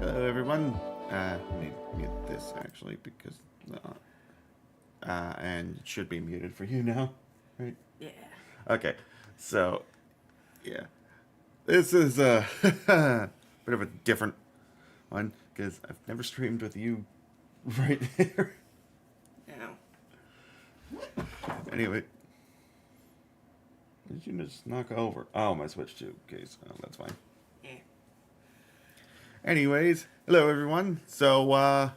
Hello, everyone. Let me mute this actually because, and it should be muted for you now, right? Yeah. Okay, so yeah, this is a bit of a different one because I've never streamed with you right here. No. Anyway, what did you just knock over? Oh, my Switch 2 case. Oh, that's fine. Yeah. Anyways, hello everyone. So,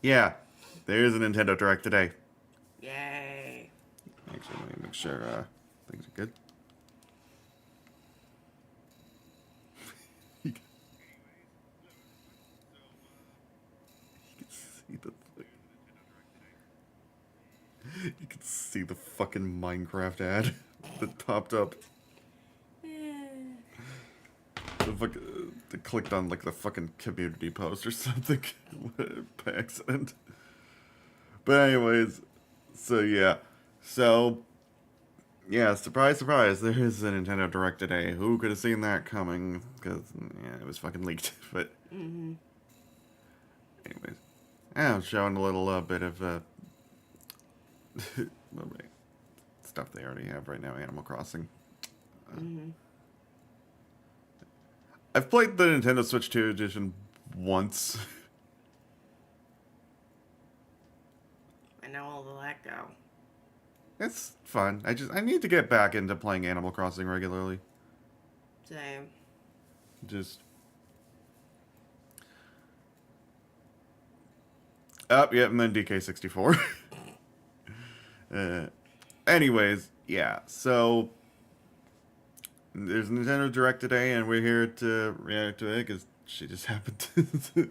yeah, there is a Nintendo Direct today. Yay. Actually, let me make sure things are good. You can see the you can see the fucking Minecraft ad that popped up. They clicked on like the fucking community post or something by accident. But anyways, so yeah, so yeah, surprise, surprise, there is a Nintendo Direct today. Who could have seen that coming? Because yeah, it was fucking leaked. But anyways, yeah, I'm showing a little bit of stuff they already have right now. Animal Crossing. I've played the Nintendo Switch 2 edition once. I know all the let go. It's fun. I need to get back into playing Animal Crossing regularly. Same. Just up, yeah, and then DK64. Anyways, yeah. So there's a Nintendo Direct today, and we're here to react to it because she just happened to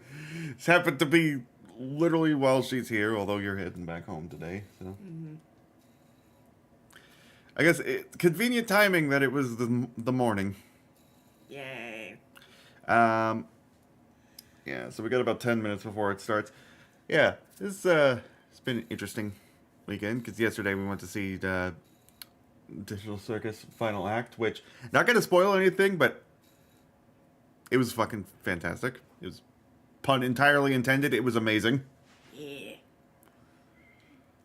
just happened to be literally while she's here. Although you're heading back home today, so I guess convenient timing that it was the morning. Yay. Um, yeah. So we got about 10 minutes before it starts. Yeah, it's been an interesting weekend because yesterday we went to see Digital Circus Final Act, which not gonna spoil anything, but it was fucking fantastic. It was pun entirely intended. It was amazing. Yeah.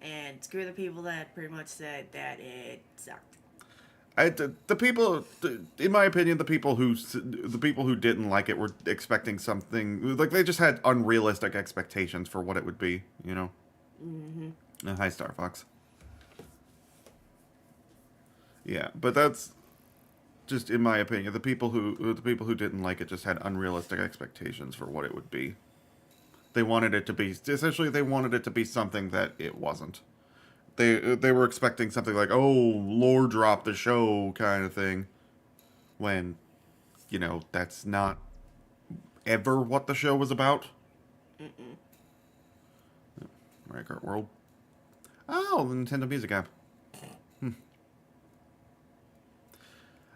And screw the people that pretty much said that it sucked. The people, in my opinion, the people who didn't like it were expecting something like they just had unrealistic expectations for what it would be. You know. Hi, Star Fox. Yeah, but that's just in my opinion. The people who didn't like it just had unrealistic expectations for what it would be. They wanted it to be something that it wasn't. They were expecting something like, oh, lore drop the show kind of thing, when you know that's not ever what the show was about. Mario Kart World. Oh, the Nintendo Music app.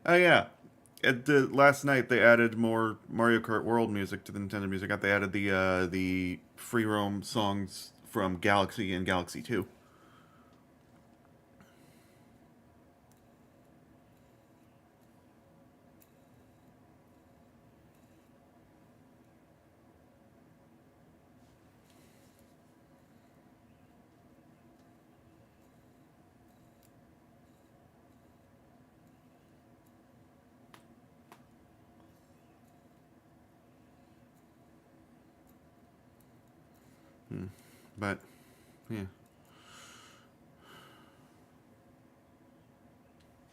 Oh yeah. Last night they added more Mario Kart World music to the Nintendo Music app. They added the free roam songs from Galaxy and Galaxy 2. But yeah.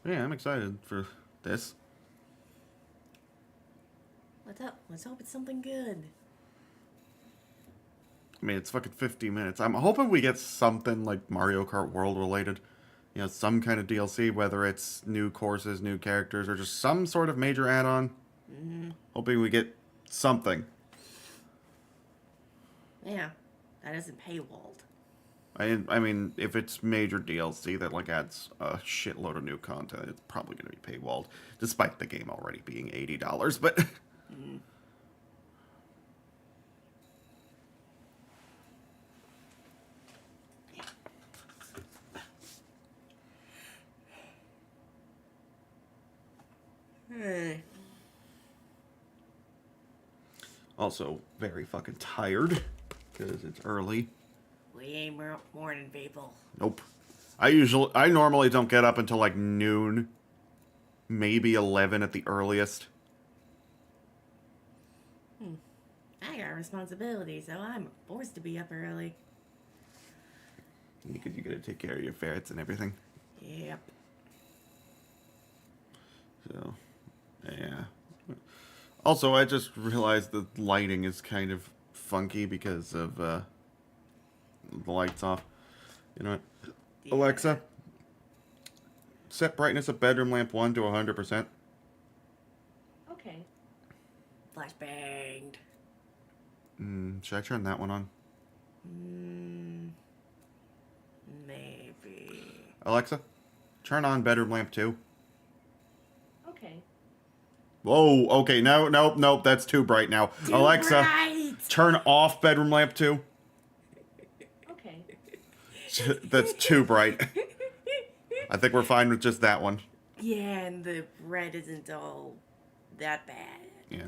Yeah, I'm excited for this. What's up? Let's hope it's something good. I mean, it's fucking 50 minutes. I'm hoping we get something like Mario Kart World related. You know, some kind of DLC, whether it's new courses, new characters, or just some sort of major add-on. Hoping we get something. Yeah. That isn't paywalled. I mean, if it's major DLC that like adds a shitload of new content, it's probably going to be paywalled, despite the game already being $80. But Also very fucking tired because it's early. We ain't morning people. Nope. I normally don't get up until like noon, maybe 11 at the earliest. I got responsibilities, so I'm forced to be up early. Because you gotta take care of your ferrets and everything. Yep. So, yeah. Also, I just realized the lighting is kind of funky because of the lights off. You know what? Yeah. Alexa, set brightness of bedroom lamp 1 to 100%. Okay. Flash banged. Should I turn that one on? Maybe. Alexa, turn on bedroom lamp 2. Okay. Whoa, okay, nope, that's too bright now. Too Alexa, bright. turn off bedroom lamp 2. Okay. That's too bright. I think we're fine with just that one. Yeah, and the red isn't all that bad. Yeah.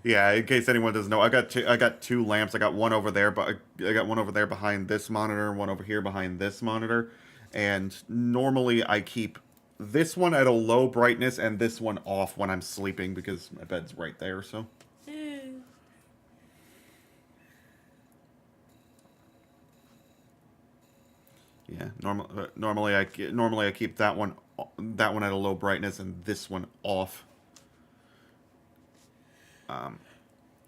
Yeah, in case anyone doesn't know, I got two lamps. I got one over there, but I got one over there behind this monitor, one over here behind this monitor. And normally I keep this one at a low brightness and this one off when I'm sleeping because my bed's right there, so. Yeah, normally I keep that one at a low brightness and this one off.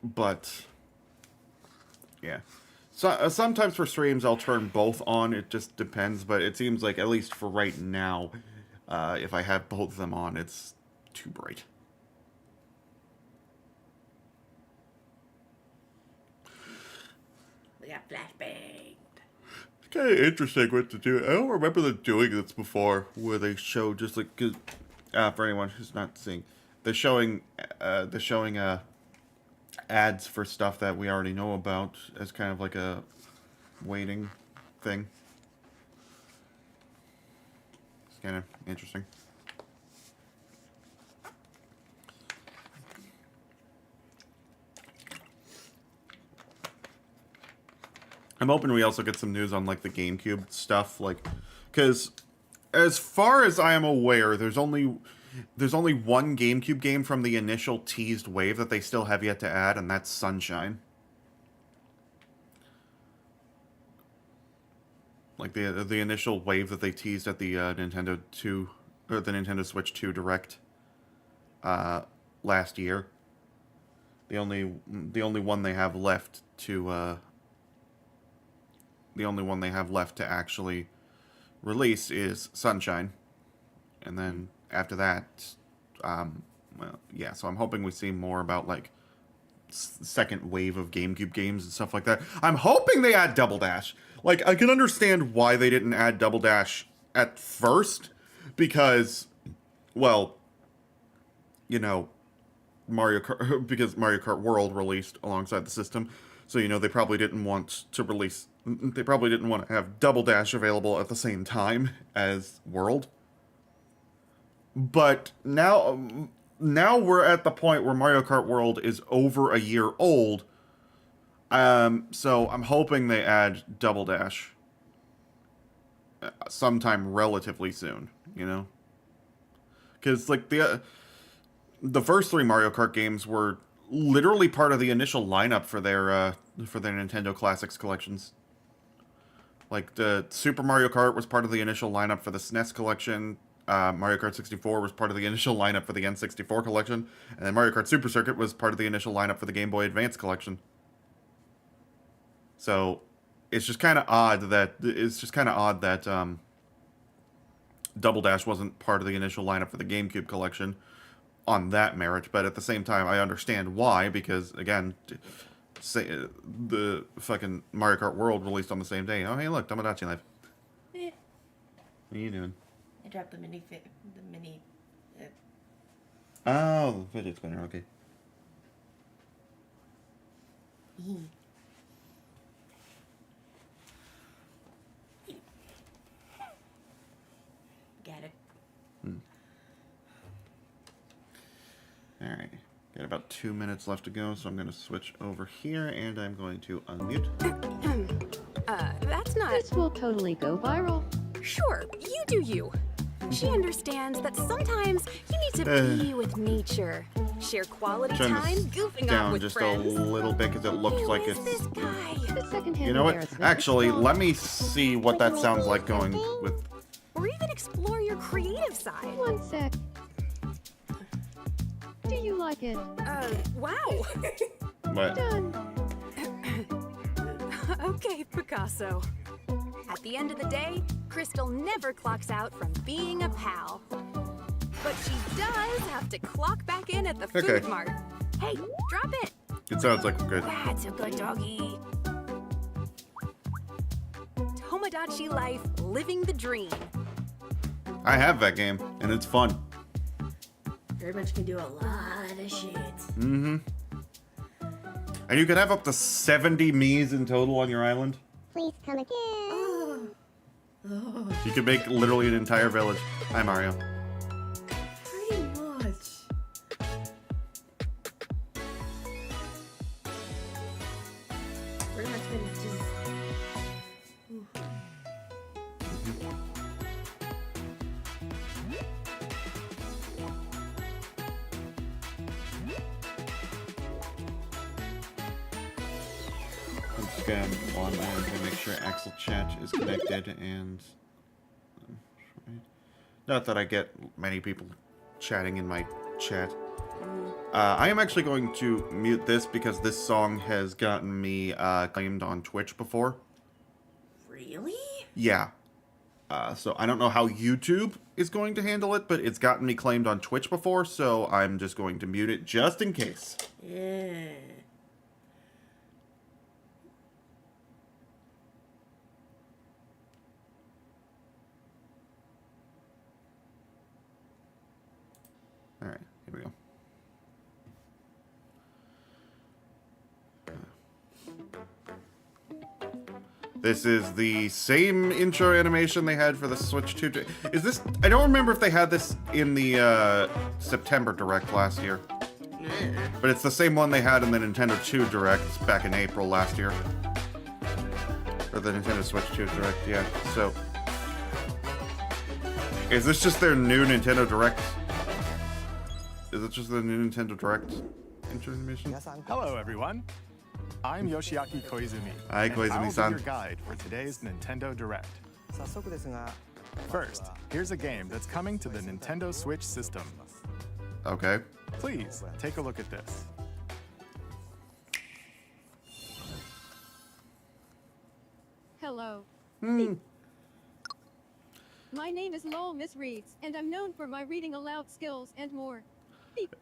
But yeah, so sometimes for streams I'll turn both on. It just depends, but it seems like at least for right now, if I have both of them on, it's too bright. We got flashbanged. It's kind of interesting what to do. I don't remember them doing this before, where they show just like, cause, for anyone who's not seeing, they're showing ads for stuff that we already know about as kind of like a waiting thing. It's kind of interesting. I'm hoping we also get some news on like the GameCube stuff, like, because as far as I am aware, there's only one GameCube game from the initial teased wave that they still have yet to add, and that's Sunshine. Like the initial wave that they teased at the Nintendo Switch 2 Direct last year. The only one they have left to actually release is Sunshine, and then after that, well, yeah. So I'm hoping we see more about like second wave of GameCube games and stuff like that. I'm hoping they add Double Dash. Like, I can understand why they didn't add Double Dash at first, because, well, you know, Mario Kart World released alongside the system, so you know they probably didn't want to have Double Dash available at the same time as World. But now we're at the point where Mario Kart World is over a year old. So I'm hoping they add Double Dash sometime relatively soon, you know? Because, like, the first 3 Mario Kart games were literally part of the initial lineup for their Nintendo Classics collections. Like, the Super Mario Kart was part of the initial lineup for the SNES collection. Mario Kart 64 was part of the initial lineup for the N64 collection. And then Mario Kart Super Circuit was part of the initial lineup for the Game Boy Advance collection. So, it's just kind of odd that Double Dash wasn't part of the initial lineup for the GameCube collection on that merit, but at the same time, I understand why, because, again, the fucking Mario Kart World released on the same day. Oh, hey, look, Tomodachi Life. Eh, What are you doing? I dropped the mini. Oh, the fidget spinner, okay. Got it. Alright. Got about 2 minutes left to go, so I'm going to switch over here, and I'm going to unmute. That's not... This will totally go viral. Sure, you do you. She understands that sometimes you need to be with nature. Share quality Turn time, this goofing off down with just friends. a little bit, because it looks Who like is it's... this guy? The secondhand You know what? embarrassment Actually, is strong. let me see what that sounds like going with... Or even explore your creative side. One sec. Do you like it? Wow. What? Done. Okay, Picasso. At the end of the day, Crystal never clocks out from being a pal. But she does have to clock back in at the Okay. food mart. Hey, drop it. It sounds like good. That's a good doggy. Tomodachi life, living the dream. I have that game, and it's fun. Very much can do a lot of shit. Mm-hmm. And you can have up to 70 Miis in total on your island. Please come again. Oh. Oh. You can make literally an entire village. Hi, Mario. Pretty much. Pretty much been just. Ooh. I'm just gonna make sure Axel Chat is connected, and not that I get many people chatting in my chat. I am actually going to mute this because this song has gotten me claimed on Twitch before. Really? Yeah. So I don't know how YouTube is going to handle it, but it's gotten me claimed on Twitch before, so I'm just going to mute it just in case. Yeah. Alright, here we go. This is the same intro animation they had for the Switch 2. Is this... I don't remember if they had this in the September Direct last year. But it's the same one they had in the Nintendo 2 Direct back in April last year. Or the Nintendo Switch 2 Direct, yeah. So... Is this just their new Nintendo Direct? Is it just the new Nintendo Direct intro animation? Hello, everyone. I'm Yoshiaki Koizumi. Hi, and I'll be Koizumi-san. your guide for today's Nintendo Direct. First, here's a game that's coming to the Nintendo Switch system. Okay. Please, take a look at this. Hello. My name is Lowell Miss Reeds, and I'm known for my reading aloud skills and more. Beep.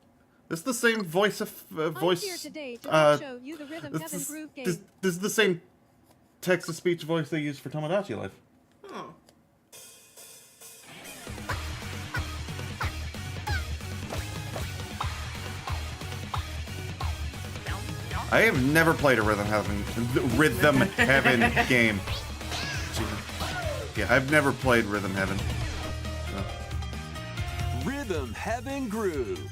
This is the same voice of voice. I'm here today to show you the Rhythm this Heaven is- Groove game. This is the same text-to-speech voice they use for Tomodachi Life. Oh. I have never played a Rhythm Heaven game. Yeah, I've never played Rhythm Heaven. So. Rhythm Heaven Groove.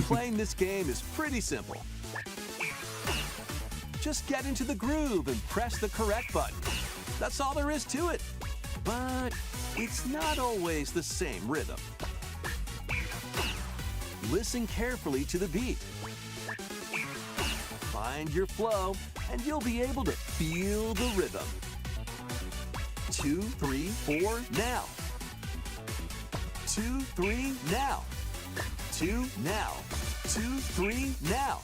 Playing this game is pretty simple. Just get into the groove and press the correct button. That's all there is to it. But it's not always the same rhythm. Listen carefully to the beat. Find your flow, and you'll be able to feel the rhythm. 2, 3, 4, now. 2, 3, now. 2, now. 2, 3, now.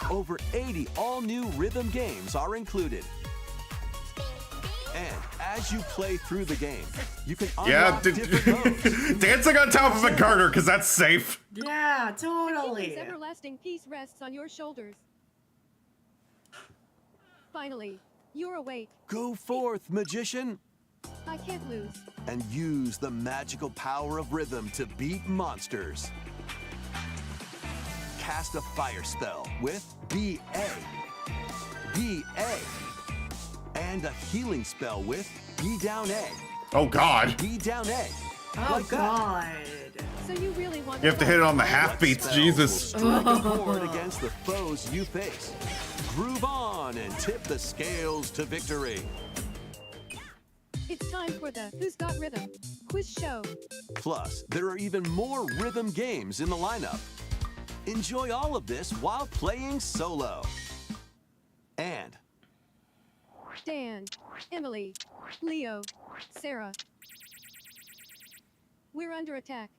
Over 80 all-new rhythm games are included. And as you play through the game, you can Yeah, unlock different modes. dancing on top of a garter, because that's safe. Yeah, Heaven's totally. everlasting peace rests on your shoulders. Finally, you're awake. Go forth, magician, I can't lose. and use the magical power of rhythm to beat monsters. Cast a fire spell with BA. BA. And a healing spell with B down A. Oh God! B down A. Oh Like that. God. So you really want You have to hit it on the half What beats, spells Jesus. will strike a chord against the foes you face. Groove on and tip the scales to victory. It's time for the Who's Got Rhythm quiz show. Plus, there are even more rhythm games in the lineup. Enjoy all of this while playing solo. And Dan, Emily, Leo, Sarah. We're under attack.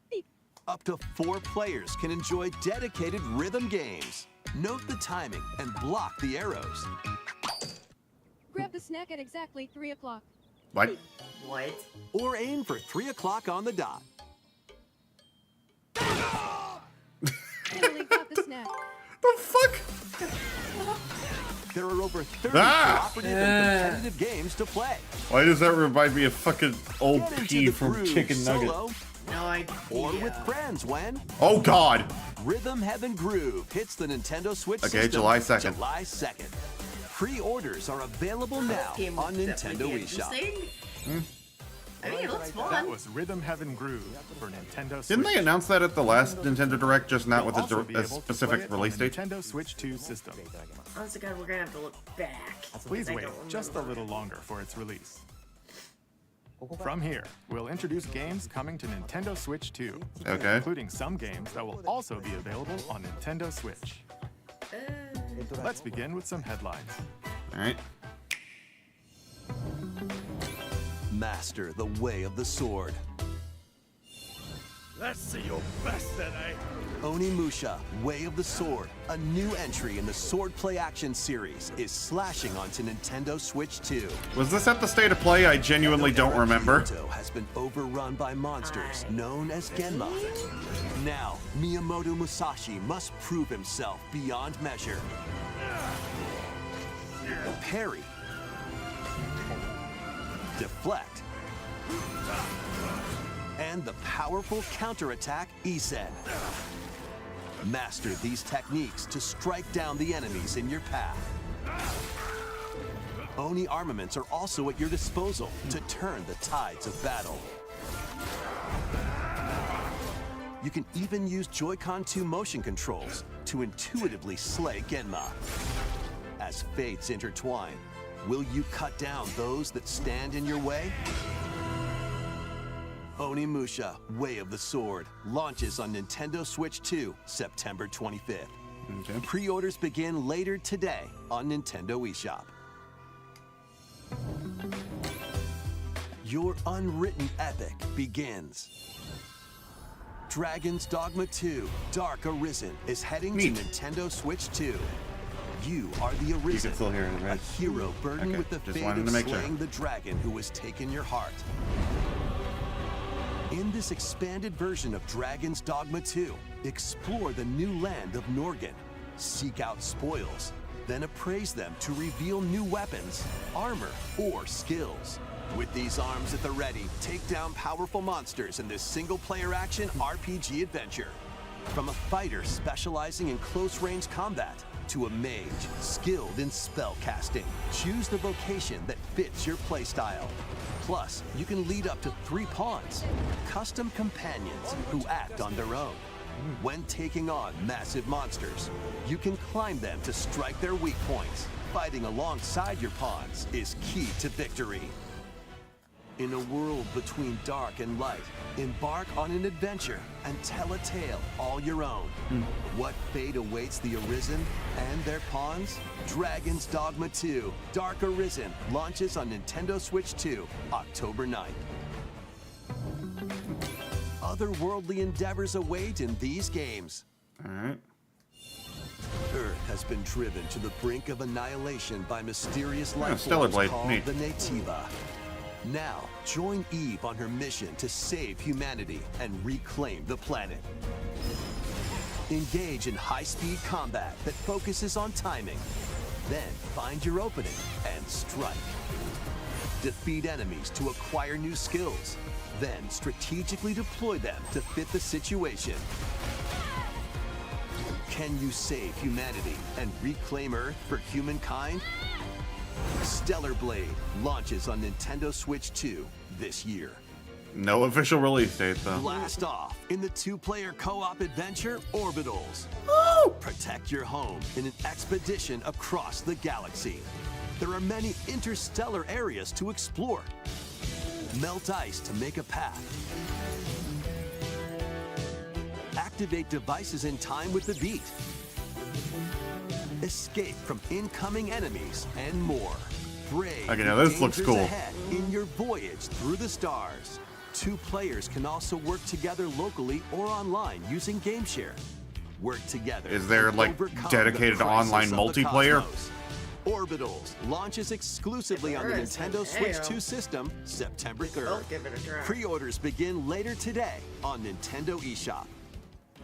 Beep. up to 4 players can enjoy dedicated rhythm games. Note the timing and block the arrows. Grab the snack at exactly 3 o'clock. What? What? Or aim for 3 o'clock on the dot. Emily got the snack. The fuck? There are over 30 Ah! cooperative and competitive games to play. Why does that remind me of fucking old Get into P the from groove Chicken Nugget? solo No idea. or with friends when Oh God! Rhythm Heaven Groove hits the Nintendo Switch Okay, system July 2nd. July 2nd. Pre-orders are available now This game on looks Nintendo definitely eShop. interesting. I mean, it looks That fun. was Rhythm Heaven Groove for Nintendo Switch. Didn't they announce that at the last Nintendo Direct, just not with You'll also a, be a able to play specific it on release the date? Nintendo Switch 2 system. Honest to God, we're gonna have to look back. Please because I wait don't just a remember. little longer for its release. From here, we'll introduce games coming to Nintendo Switch 2, Okay. including some games that will also be available on Nintendo Switch. Let's begin with some headlines. Alright. Master the way of the sword. Let's see your best then, eh? Onimusha, Way of the Sword, a new entry in the Sword Play Action series, is slashing onto Nintendo Switch 2. Was this at the State of Play? I genuinely don't remember. Kyoto has been overrun by monsters known as Genma. Now, Miyamoto Musashi must prove himself beyond measure. Parry. Deflect. And the powerful counterattack Isen. Master these techniques to strike down the enemies in your path. Oni armaments are also at your disposal to turn the tides of battle. You can even use Joy-Con 2 motion controls to intuitively slay Genma. As fates intertwine, will you cut down those that stand in your way? Onimusha, Way of the Sword, launches on Nintendo Switch 2, September 25th. Okay. Pre-orders begin later today on Nintendo eShop. Your unwritten epic begins. Dragon's Dogma 2, Dark Arisen is heading Neat. to Nintendo Switch 2. You are the Arisen, still hear it, right? a hero burdened Okay, with the just fate wanted of to make sure. slaying the dragon who has taken your heart. In this expanded version of Dragon's Dogma 2, explore the new land of Norgan, seek out spoils, then appraise them to reveal new weapons, armor, or skills. With these arms at the ready, take down powerful monsters in this single-player action RPG adventure. From a fighter specializing in close-range combat to a mage skilled in spell casting, choose the vocation that fits your playstyle. Plus, you can lead up to 3 pawns, custom companions who act on their own. When taking on massive monsters, you can climb them to strike their weak points. Fighting alongside your pawns is key to victory. In a world between dark and light, embark on an adventure and tell a tale all your own. What fate awaits the Arisen and their pawns? Dragon's Dogma 2, Dark Arisen, launches on Nintendo Switch 2, October 9th. Otherworldly endeavors await in these games. Alright. Earth has been driven to the brink of annihilation by mysterious life Stellar forms Blade, called neat. the Nativa. Now, join Eve on her mission to save humanity and reclaim the planet. Engage in high-speed combat that focuses on timing. Then find your opening and strike. Defeat enemies to acquire new skills. Then strategically deploy them to fit the situation. Can you save humanity and reclaim Earth for humankind? Stellar Blade launches on Nintendo Switch 2 this year. No official release date, though. Blast off in the two-player co-op adventure Orbitals. Protect your home in an expedition across the galaxy. There are many interstellar areas to explore. Melt ice to make a path. Activate devices in time with the beat. Escape from incoming enemies and more. Brave Okay, now this looks dangers cool. ahead in your voyage through the stars. Two players can also work together locally or online using GameShare. Work together. Is there, and like, overcome dedicated the crisis online of the multiplayer? cosmos. Orbitals launches exclusively on the Nintendo Switch 2 system September 3rd. I'll give it a try. Pre-orders begin later today on Nintendo eShop.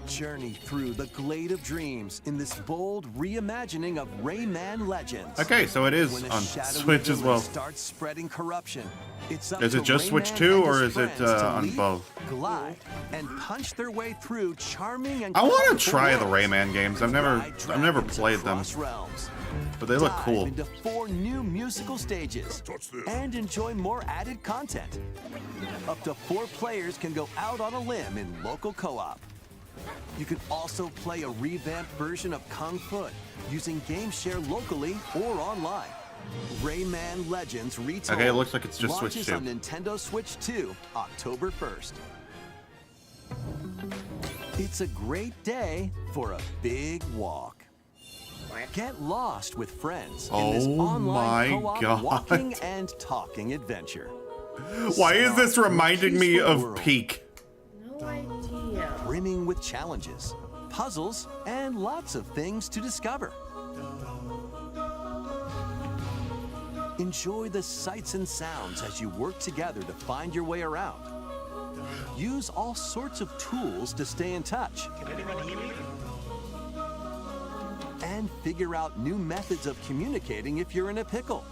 Journey through the Glade of Dreams in this bold reimagining of Rayman Legends. Okay, so it is When a on shadowy Switch as villain well. starts spreading corruption, it's up Is to it just Switch Rayman 2 and or his is it friends to on leap, both? glide, and punch their way through charming and I want to colorful try the worlds. Rayman games. I've never played them, Across realms. but they look Dive cool. into 4 new musical stages and enjoy more added content. Up to 4 players can go out on a limb in local co-op. You can also play a revamped version of Kung Fu using GameShare locally or online. Rayman Legends Retold. Okay, it looks like it's just Switch launches 2. on Nintendo Switch 2, October 1st. It's a great day for a big walk. Get lost with friends in this Oh online my co-op God. walking and talking adventure. Why is this Start in a reminding me peaceful of world, Peak? No idea. brimming with challenges, puzzles, and lots of things to discover. Enjoy the sights and sounds as you work together to find your way around. Use all sorts of tools to stay in touch. And figure out new methods of communicating if you're in a pickle.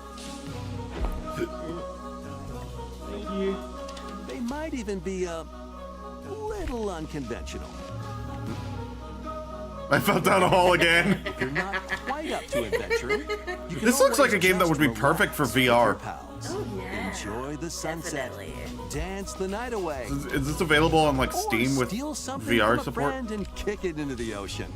They might even be a little unconventional. I fell down a hole again. If you're not quite up to adventuring, you can This looks like always a game that would be just perfect for relax with your VR. pals. Oh, yeah. Enjoy the sunset. Definitely. Dance the night away. Is this available on like Or Steam with steal something VR from a support? friend and kick it into the ocean.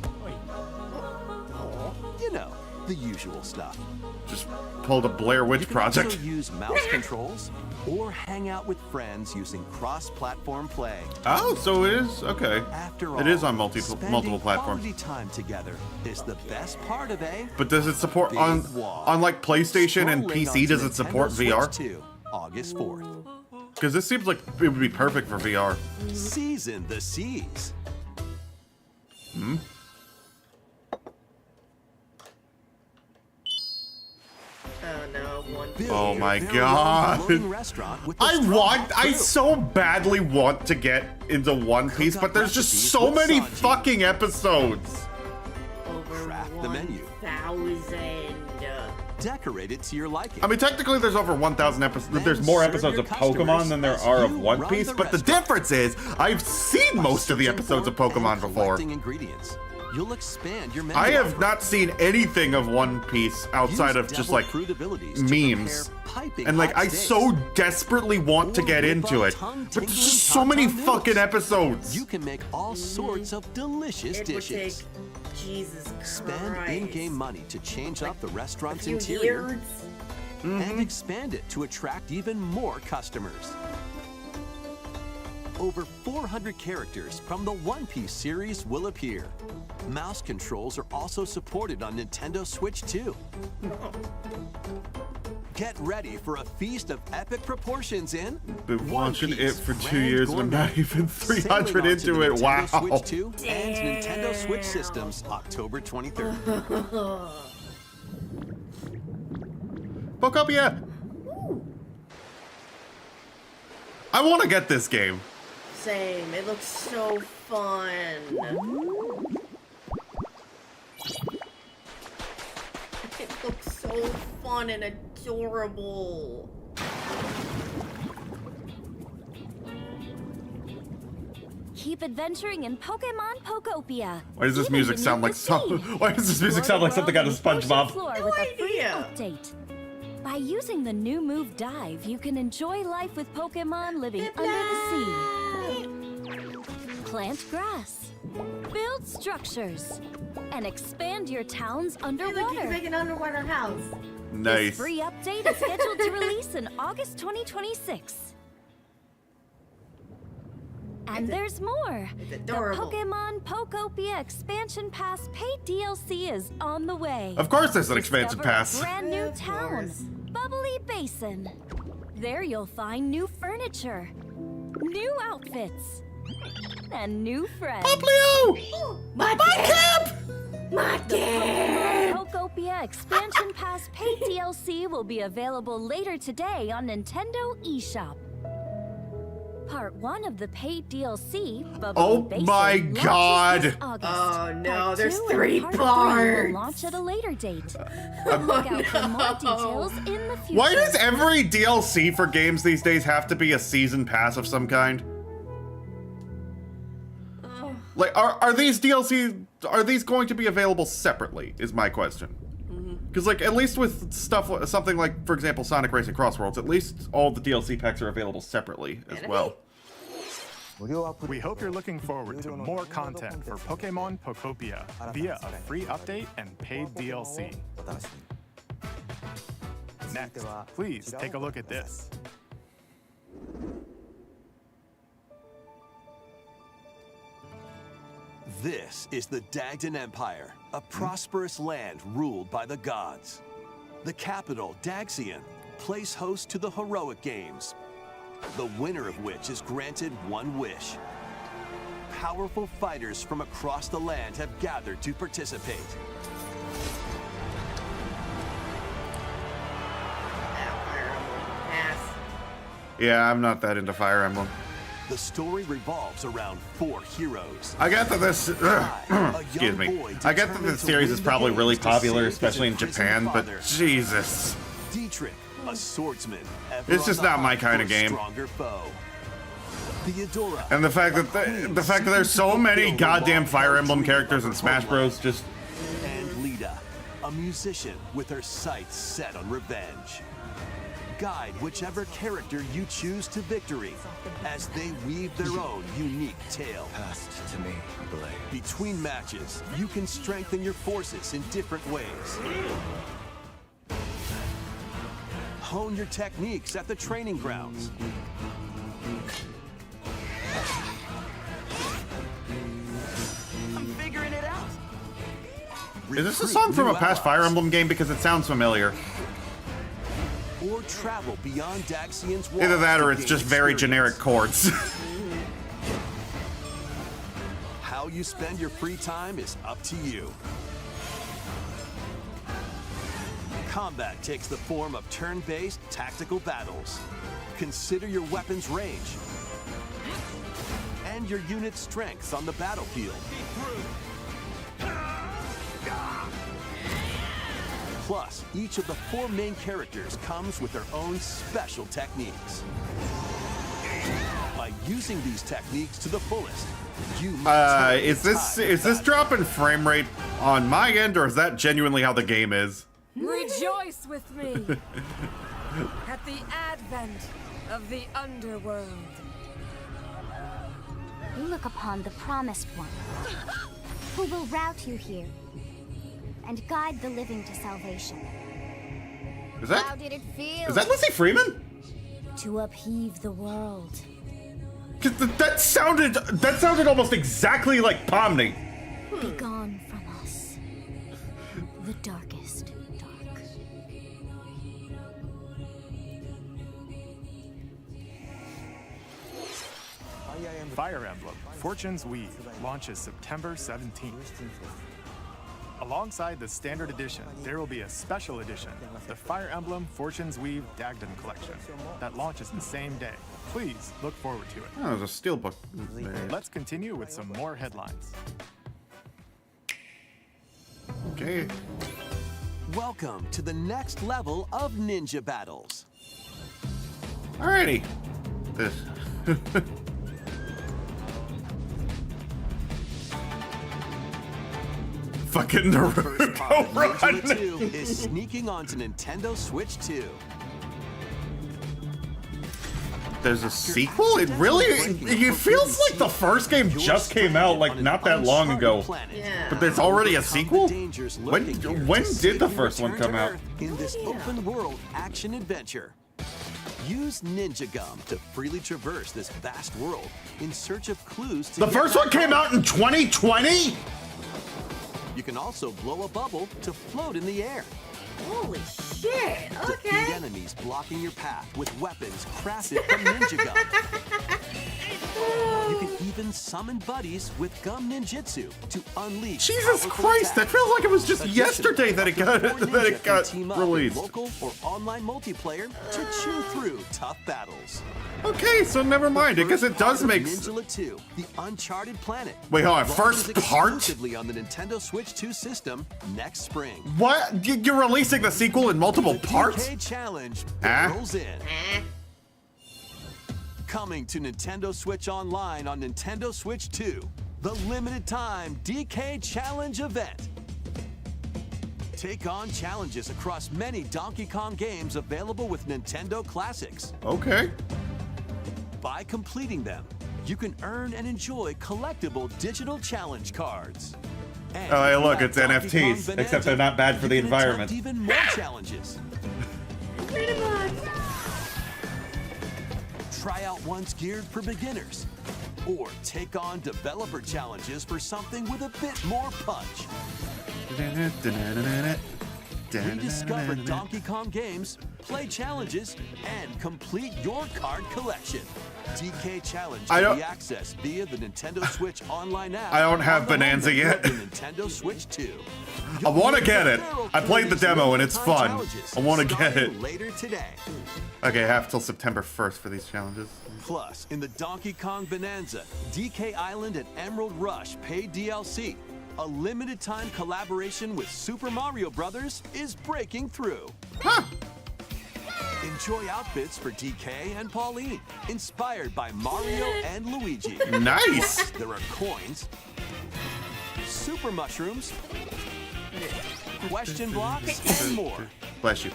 You know, the usual stuff. Just pulled a Blair You Witch can Project. also use mouse controls or hang out with friends using cross-platform play. Oh, so it is okay. After all, It is on multiple spending platforms. quality time together is the best part of a But does it support big on walk. like PlayStation and Scrolling PC? onto Does it support Nintendo VR? Switch 2, August 4th. Because this seems like it would be perfect for VR. Season the seas. Oh no, one. Build Oh your my very own God. floating restaurant with the I strongest I crew. so badly want to get into One Piece, but there's just recipes so with many Sanji. fucking episodes. Over Craft the menu. 1,000. Decorate it to your liking. I mean, technically, there's over 1,000 episodes. Then There's more serve episodes your of Pokemon customers than there as are of you One run Piece, the but the restaurant. difference is I've seen most of the Searching episodes of for Pokemon and before. collecting ingredients. You'll expand your menu. I have offering. not seen anything of One Piece outside Use of just devil like fruit abilities to memes. prepare piping And like hot I steaks. so desperately want to Or get whip into up it, but tongue-tingling there's just so many tauntaun fucking noodles. episodes. You can make all sorts of delicious It would take dishes. Jesus Christ. Spend in-game money to change up the A restaurant's few interior years. and expand it to attract even more customers. Over 400 characters from the One Piece series will appear. Mouse controls are also supported on Nintendo Switch 2. Get ready for a feast of epic proportions in Been One watching it Piece for 2 Grand years and I'm not Gourmet, even sailing 300 onto into the it. Nintendo Wow. Switch 2 and Nintendo Switch systems October 23rd. Pokopia! I want to get this game. Same. It looks so fun. It looks so fun and adorable. Keep adventuring in Pokemon Pokopia. Why does this Even music sound like beneath the sea. Why does this music sound like something out of Explore the ocean SpongeBob? floor No with a free idea. update. By using the new move Dive, you can enjoy life with Pokemon living under the sea. Plant grass, build structures, and expand your towns Hey, look, you can underwater. make an underwater house. This Nice. free update is scheduled to release in August 2026. And there's more. It's The adorable. Pokemon Pokopia Expansion Pass paid DLC is on the way. Of course there's an expansive Discover a pass. brand new Of town, course. Bubbly Basin. There you'll find new furniture, new outfits, and new friends. Poplio! My cap! My cap! Pokopia Expansion Pass paid DLC will be available later today on Nintendo eShop. Part 1 of the paid DLC, Bubbly Oh Basin, my launches God. this August. Oh, no, Part there's 2 3 and Part 3 parts. will launch at a later date. Look out for more details in the future. Why does every DLC for games these days have to be a season pass of some kind? Oh, Like, are these DLC, are these going to be available separately, is my question. Because, like, at least with stuff, something like, for example, Sonic Racing Crossworlds, at least all the DLC packs are available separately as well. We hope you're looking forward to more content for Pokemon Pokopia via a free update and paid DLC. Next, please take a look at this. This is the Dagdan Empire, a prosperous land ruled by the gods. The capital, Daxian, plays host to the heroic games, the winner of which is granted one wish. Powerful fighters from across the land have gathered to participate. pass. Yeah, I'm not that into Fire Emblem. The story revolves around 4 heroes. I get that this, excuse me, I get that this series is probably really popular, especially in Japan, but Jesus. Dietrich, a swordsman. It's just not my kind of game. Stronger foe. Theodora. And the fact that there's so many goddamn Fire Emblem characters in Smash Bros. Just And Lita, a musician with her sights set on revenge. Guide whichever character you choose to victory as they weave their own unique tale. Passed to me, Blade. Between matches, you can strengthen your forces in different ways. Hone your techniques at the training grounds. I'm figuring it out. is this a song from a past Fire Emblem game? Because it sounds familiar. Or travel beyond Daxian's walls. Either that or to it's gain just very experience. generic chords. How you spend your free time is up to you. Combat takes the form of turn-based tactical battles. Consider your weapon's range and your unit's strengths on the battlefield. Plus, each of the 4 main characters comes with their own special techniques. By using these techniques to the fullest, you must Is this dropping frame rate on my end, or is that genuinely how the game is? Rejoice with me at the advent of the underworld. You look upon the Promised One, who will route you here and guide the living to salvation. Is How that did it feel is that Lizzie Freeman? to upheave the world? 'Cause that sounded almost exactly like Pomni. Be gone from us, the darkest dark. Fire Emblem Fortune's Weave launches September 17th. Alongside the standard edition, there will be a special edition, the Fire Emblem Fortune's Weave Dagdan Collection, that launches the same day. Please look forward to it. Oh, there's a steelbook. Let's continue with some more headlines. Okay. Welcome to the next level of ninja battles. Alrighty. This. Fucking First part of Naruto Ninja run. 2 is sneaking onto Nintendo Switch 2. There's a sequel? It really? It feels like the first game just came out like not that long ago. Yeah. But there's already a sequel? When When did the first one come out? In this open world action adventure. Use Ninja Gum to freely traverse this vast world in search of clues to The get first back one came home. out in 2020? You can also blow a bubble to float in the air. Holy shit. Defeat Okay. enemies blocking your path with weapons crafted from Ninja Gum. You can even summon buddies with Gum Ninjutsu to unleash. Jesus powerful Christ, that attacks. feels like it was just Additionally, yesterday that it got up to 4 that ninja it got can team up in released. Local or online multiplayer to chew through tough battles. Okay, so never mind. I guess it does make Ninja 2, the Uncharted Planet. Wait, hold on. launches First part? exclusively on the Nintendo Switch 2 system next spring. What? You're releasing the sequel in multiple The parts? DK Challenge Huh? rolls in. Coming to Nintendo Switch Online on Nintendo Switch 2, the limited time DK Challenge event. Take on challenges across many Donkey Kong games available with Nintendo Classics. Okay. By completing them, you can earn and enjoy collectible digital challenge cards. And Oh, hey, if you look, like it's Donkey NFTs, Kong except they're Bonanza, not bad for the you can attempt environment. even more challenges. Pretty much. Try out ones geared for beginners. Or take on developer challenges for something with a bit more punch. Rediscover Donkey Kong games, play challenges, and complete your card collection. DK Challenge I can don't- be accessed via the Nintendo Switch online app. I don't have on the Bonanza home yet. of the Nintendo Switch 2. I want to get it. I played the demo and it's fun. I want to get it. Later today. Okay, I have till September 1st for these challenges. Plus, in the Donkey Kong Bonanza, DK Island and Emerald Rush paid DLC, a limited time collaboration with Super Mario Brothers is breaking through. Huh. Enjoy outfits for DK and Pauline, inspired by Mario and Luigi. Nice. There are coins, super mushrooms, question blocks, and more. Bless you.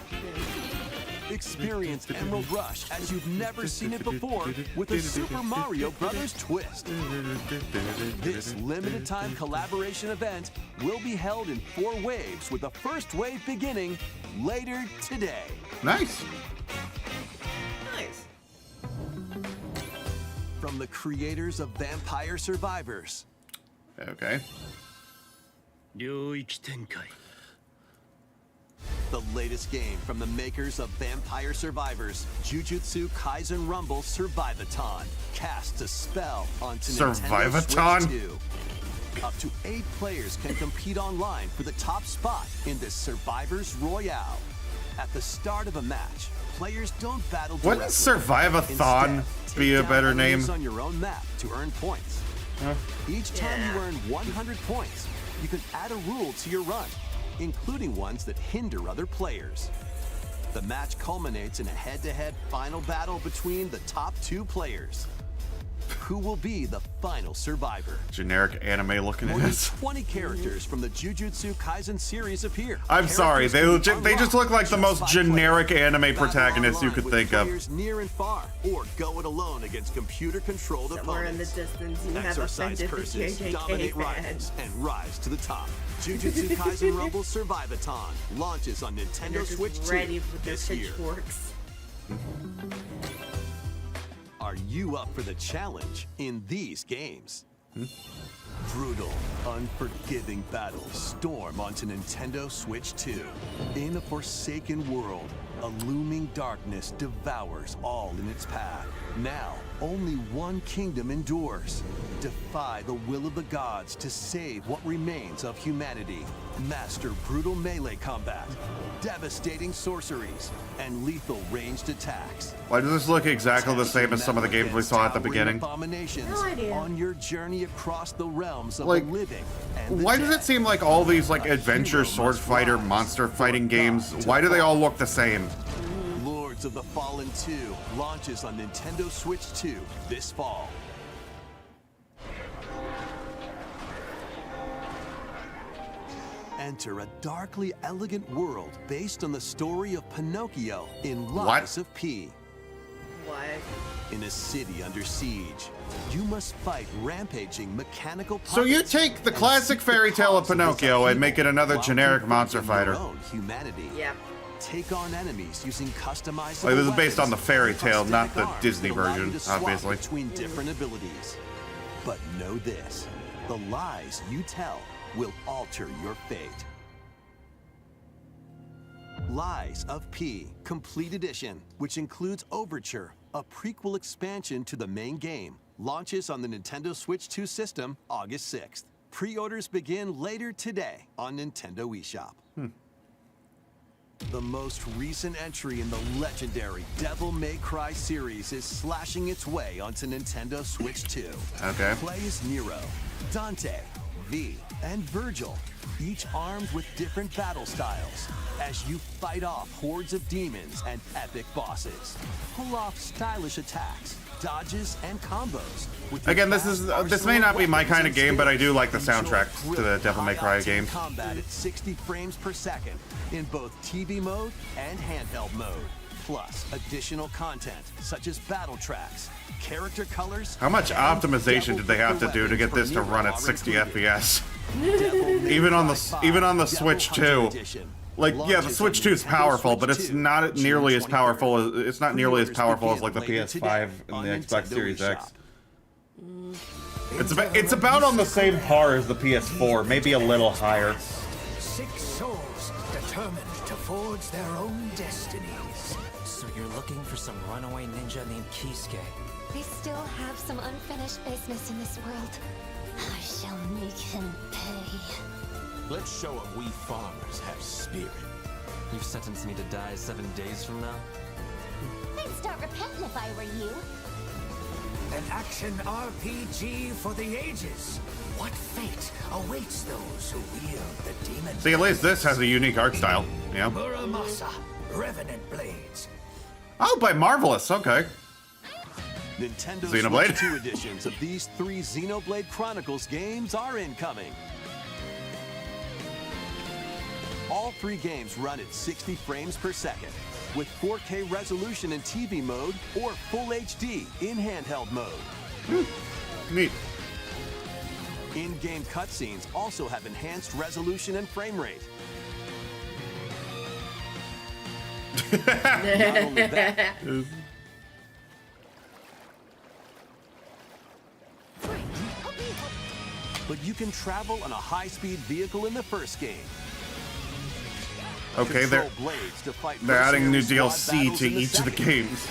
Experience Emerald Rush as you've never seen it before with a Super Mario Brothers twist. This limited time collaboration event will be held in 4 waves with the first wave beginning later today. Nice. Nice. From the creators of Vampire Survivors, Okay. the latest game from the makers of Vampire Survivors, Jujutsu Kaisen Rumble Survivathon casts a spell onto Nintendo Survivathon? Switch 2. Up to 8 players can compete online for the top spot in this Survivors Royale. At the start of a match, players don't battle Wouldn't directly. Survive-a-thon Instead, be take a down better enemies name? on your own map to earn points. Each time you earn 100 points, you can add a rule to your run, including ones that hinder other players. The match culminates in a head-to-head final battle between the top 2 players. Who will be the final survivor? Generic anime looking More than ass. 20 characters from the Jujutsu Kaisen series appear. I'm sorry, they they just look like the most generic anime protagonists you could think of. Players near and far, or go it alone against computer-controlled Somewhere in the opponents. distance, you have Exercise offended the curses, dominate JJK rivals, fans. and rise to the top. Jujutsu Kaisen Rumble Survivathon launches on They're Nintendo just Switch 2 ready with their this year. pitchforks. Are you up for the challenge in these games? Brutal, unforgiving battles storm onto Nintendo Switch 2. In a forsaken world, a looming darkness devours all in its path. Now, only one kingdom endures. Defy the will of the gods to save what remains of humanity. Master brutal melee combat, devastating sorceries, and lethal ranged attacks. Why does this look exactly the same as some of the games we saw at the beginning? Abominations No idea. on your journey across the realms of Like, the living and the Why does it dead. seem like all these like adventure sword fighter monster fighting games, why do they all look the same? Lords of the Fallen 2 launches on Nintendo Switch 2 this fall. Enter a darkly elegant world based on the story of Pinocchio in Lies of P. What? In a city under siege, you must fight rampaging mechanical So you puppets take the and classic seek the fairy tale of cause this Pinocchio and make it upheaval another while generic monster confronting your fighter. own humanity. Yep. Take on enemies using customizable Like, this is based on the weapons fairy and tale, not prosthetic the arms Disney that allow you version, to swap obviously. between different abilities. But know this, the lies you tell will alter your fate. Lies of P Complete Edition, which includes Overture, a prequel expansion to the main game, launches on the Nintendo Switch 2 system August 6th. Pre-orders begin later today on Nintendo eShop. The most recent entry in the legendary Devil May Cry series is slashing its way onto Nintendo Switch 2. Okay. Play as Nero, Dante, V, and Virgil, each armed with different battle styles, as you fight off hordes of demons and epic bosses. Pull off stylish attacks, dodges, and combos. with your Again, this fast may not be my arsenal kind of game, but I do like the Enjoy soundtrack to the Devil May Cry high-octane games. combat at 60 frames per second in both TV mode and handheld mode. Plus, additional content such as battle tracks, character colors. How much and optimization did they have to do to get this to run at 60 FPS? Even on the Switch 2. Like, yeah, the Switch 2 is powerful, but it's not nearly as powerful as like the PS5 and the Xbox Series X. It's about on the same par as the PS4, maybe a little higher. 6 souls determined to forge their own destinies. So you're looking for some runaway ninja named Kisuke. We still have some unfinished business in this world. I shall make him pay. Let's show him we farmers have spirit. You've sentenced me to die 7 days from now? I'd start repenting if I were you. An action RPG for the ages. What fate awaits those who wield the demon? See, at least this has a unique art style. Yeah. Muramasa, Revenant Blades. Oh, by Marvelous. Okay. Nintendo Xenoblade? Switch 2 editions of these 3 Xenoblade Chronicles games are incoming. All 3 games run at 60 frames per second, with 4K resolution in TV mode or Full HD in handheld mode. Neat. In-game cutscenes also have enhanced resolution and frame rate. Not only that, but you can travel on a high-speed vehicle in the first game. Okay, they're adding new DLC to each of the games.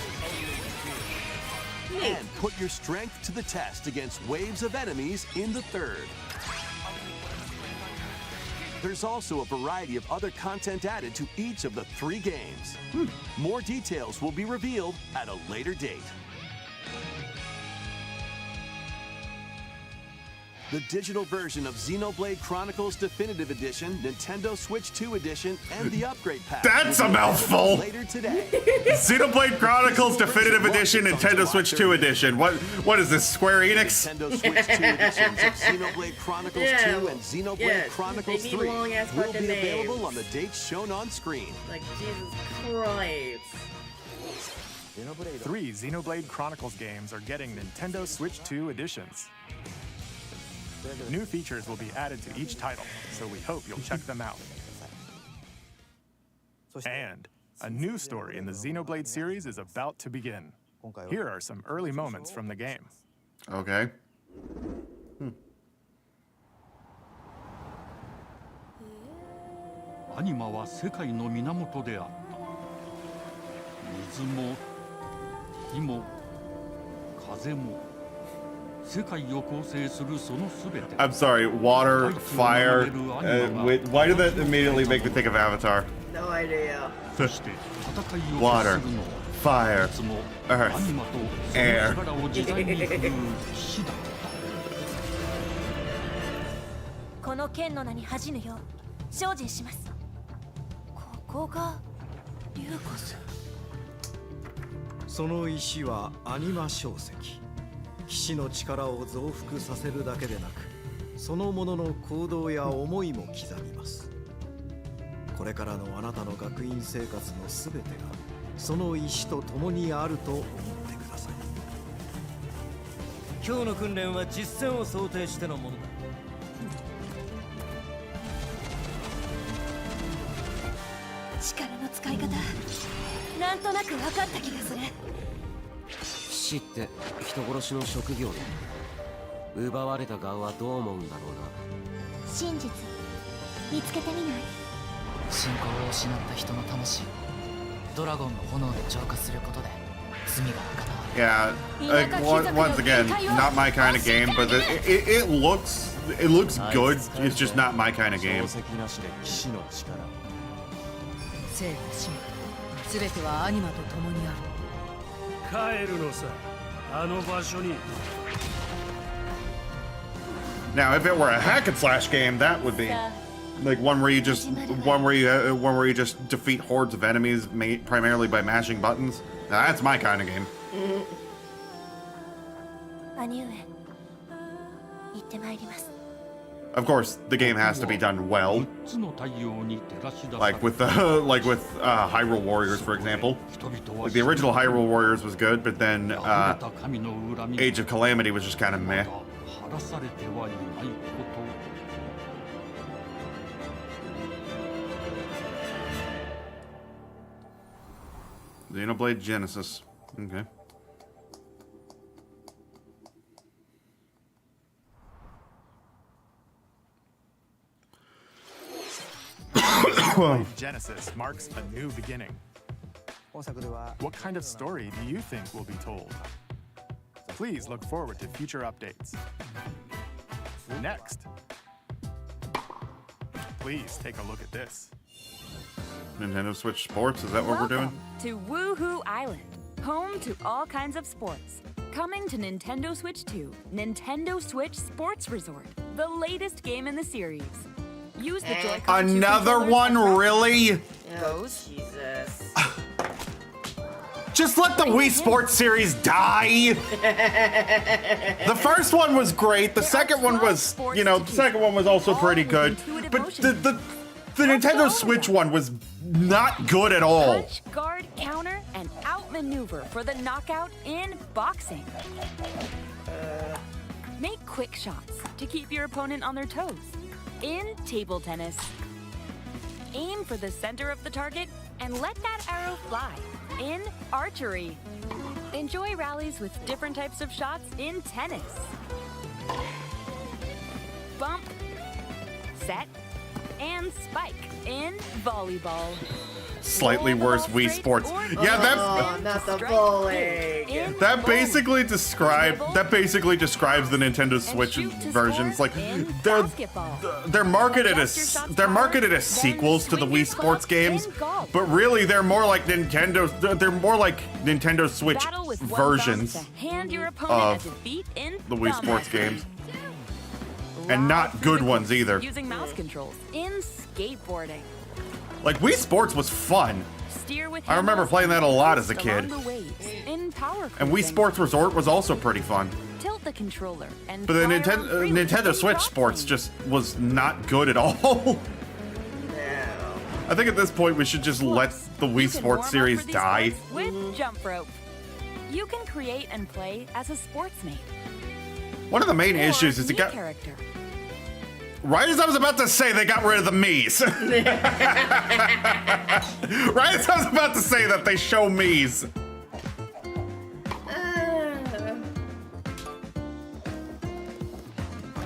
And put your strength to the test against waves of enemies in the third. There's also a variety of other content added to each of the 3 games. More details will be revealed at a later date. The digital version of Xenoblade Chronicles Definitive Edition, Nintendo Switch 2 Edition, and the upgrade pack. That's will a be mouthful. Later today. Xenoblade Chronicles Definitive Edition, Nintendo Switch 2 Edition. What is this, Square Enix? Nintendo Switch 2 editions of Xenoblade Chronicles 2 and Xenoblade Chronicles 3 will be available on the dates shown on screen. Like, Jesus Christ. 3 Xenoblade Chronicles games are getting Nintendo Switch 2 editions. New features will be added to each title, so we hope you'll check them out. And a new story in the Xenoblade series is about to begin. Here are some early moments from the game. Okay. アニマは世界の源であった。水も火も風も。 I'm sorry, water, fire. Why did that immediately make me think of Avatar? No idea. Water, fire, earth, air. この剣の名に恥じぬよう精進します。ここがリューコス。その石はアニマ晶石。 騎士の力を増幅させるだけでなく、そのものの行動や思いも刻みます。これからのあなたの学院生活のすべてがその意志と共にあると思ってください。今日の訓練は実戦を想定してのものだ。力の使い方、なんとなく分かった気がする。死って人殺しの職業で、奪われた側はどう思うんだろうな。真実見つけてみない？信仰を失った人の魂をドラゴンの炎で浄化することで罪が贖われる。Yeah, once again, not my kind of game, but it looks good. It's just not my kind of game. 生と死すべてはアニマと共にある。帰るのさ、あの場所に。 Now, if it were a hack and slash game, that would be like one where you just defeat hordes of enemies primarily by mashing buttons. Now, that's my kind of game. 兄上、行ってまいります。 Of course, the game has to be done well, like with Hyrule Warriors, for example. Like the original Hyrule Warriors was good, but then Age of Calamity was just kind of meh. Xenoblade Genesis. Okay. Genesis marks a new beginning. What kind of story do you think will be told? Please look forward to future updates. Next, please take a look at this. Nintendo Switch Sports, is that what we're doing? To Woohoo Island, home to all kinds of sports. Coming to Nintendo Switch 2, Nintendo Switch Sports Resort, the latest game in the series. Use the Joy-Con. Another one, really? Oh, Jesus. Just let the Wii Sports series die. The first one was great. The second one was, the second one was also pretty good. But the Nintendo Switch one was not good at all. Punch, guard, counter, and outmaneuver for the knockout in boxing. Make quick shots to keep your opponent on their toes. In table tennis, aim for the center of the target and let that arrow fly. In archery, enjoy rallies with different types of shots in tennis. Bump, set, and spike in volleyball. Slightly worse Wii Sports. Yeah, not the bowling. That basically describes the Nintendo Switch versions. Like they're marketed as sequels to the Wii Sports games, but really they're more like Nintendo Switch versions of the Wii Sports games. And not good ones either. Using mouse controls in skateboarding. Like, Wii Sports was fun. I remember playing that a lot as a kid. And Wii Sports Resort was also pretty fun. Tilt the controller and but the Nintendo Switch Sports just was not good at all. I think at this point we should just let the Wii Sports series die. With jump rope. You can create and play as a sportsmate. One of the main issues is it got... Right as I was about to say they got rid of the Miis. Right as I was about to say that they show Miis.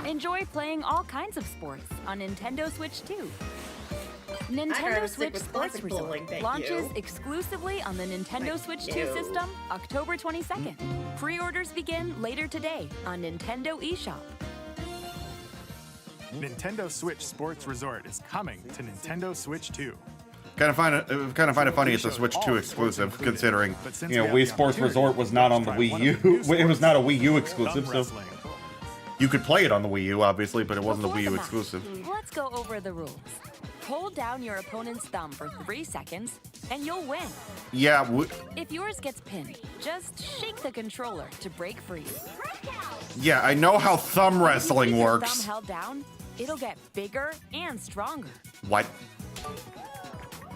Enjoy playing all kinds of sports on Nintendo Switch 2. Nintendo Switch Sports Resort launches exclusively on the Nintendo Switch 2 system October 22nd. Pre-orders begin later today on Nintendo eShop. Nintendo Switch Sports Resort is coming to Nintendo Switch 2. Kind of find it funny it's a Switch 2 exclusive, considering Wii Sports Resort was not on the Wii U. It was not a Wii U exclusive, so you could play it on the Wii U, obviously, but it wasn't a Wii U exclusive. Let's go over the rules. Hold down your opponent's thumb for 3 seconds, and you'll win. Yeah. If yours gets pinned, just shake the controller to break free. Yeah, I know how thumb wrestling With your works. thumb held down, it'll get bigger and stronger. What?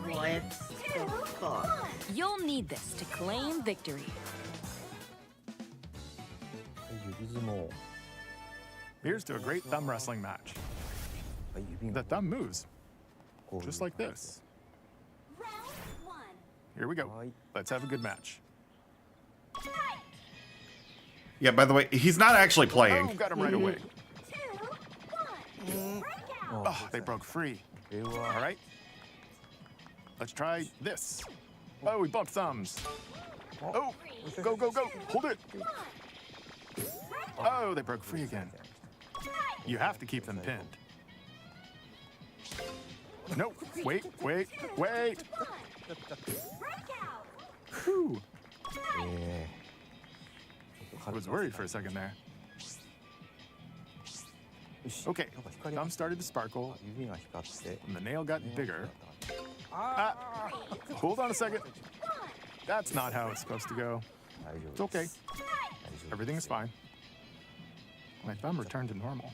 What the fuck? You'll need this to claim victory. Here's to a great thumb wrestling match. The thumb moves, just like this. Here we go. Let's have a good match. Yeah, by the way, he's not actually playing. Oh, got him right away. Oh, they broke free. All right. Let's try this. Oh, we bumped thumbs. Oh, go, go, go. Hold it. Oh, they broke free again. You have to keep them pinned. No, wait, wait, wait. Whew. I was worried for a second there. Okay, thumb started to sparkle, and the nail got bigger. Ah, hold on a second. That's not how it's supposed to go. It's okay. Everything's fine. My thumb returned to normal.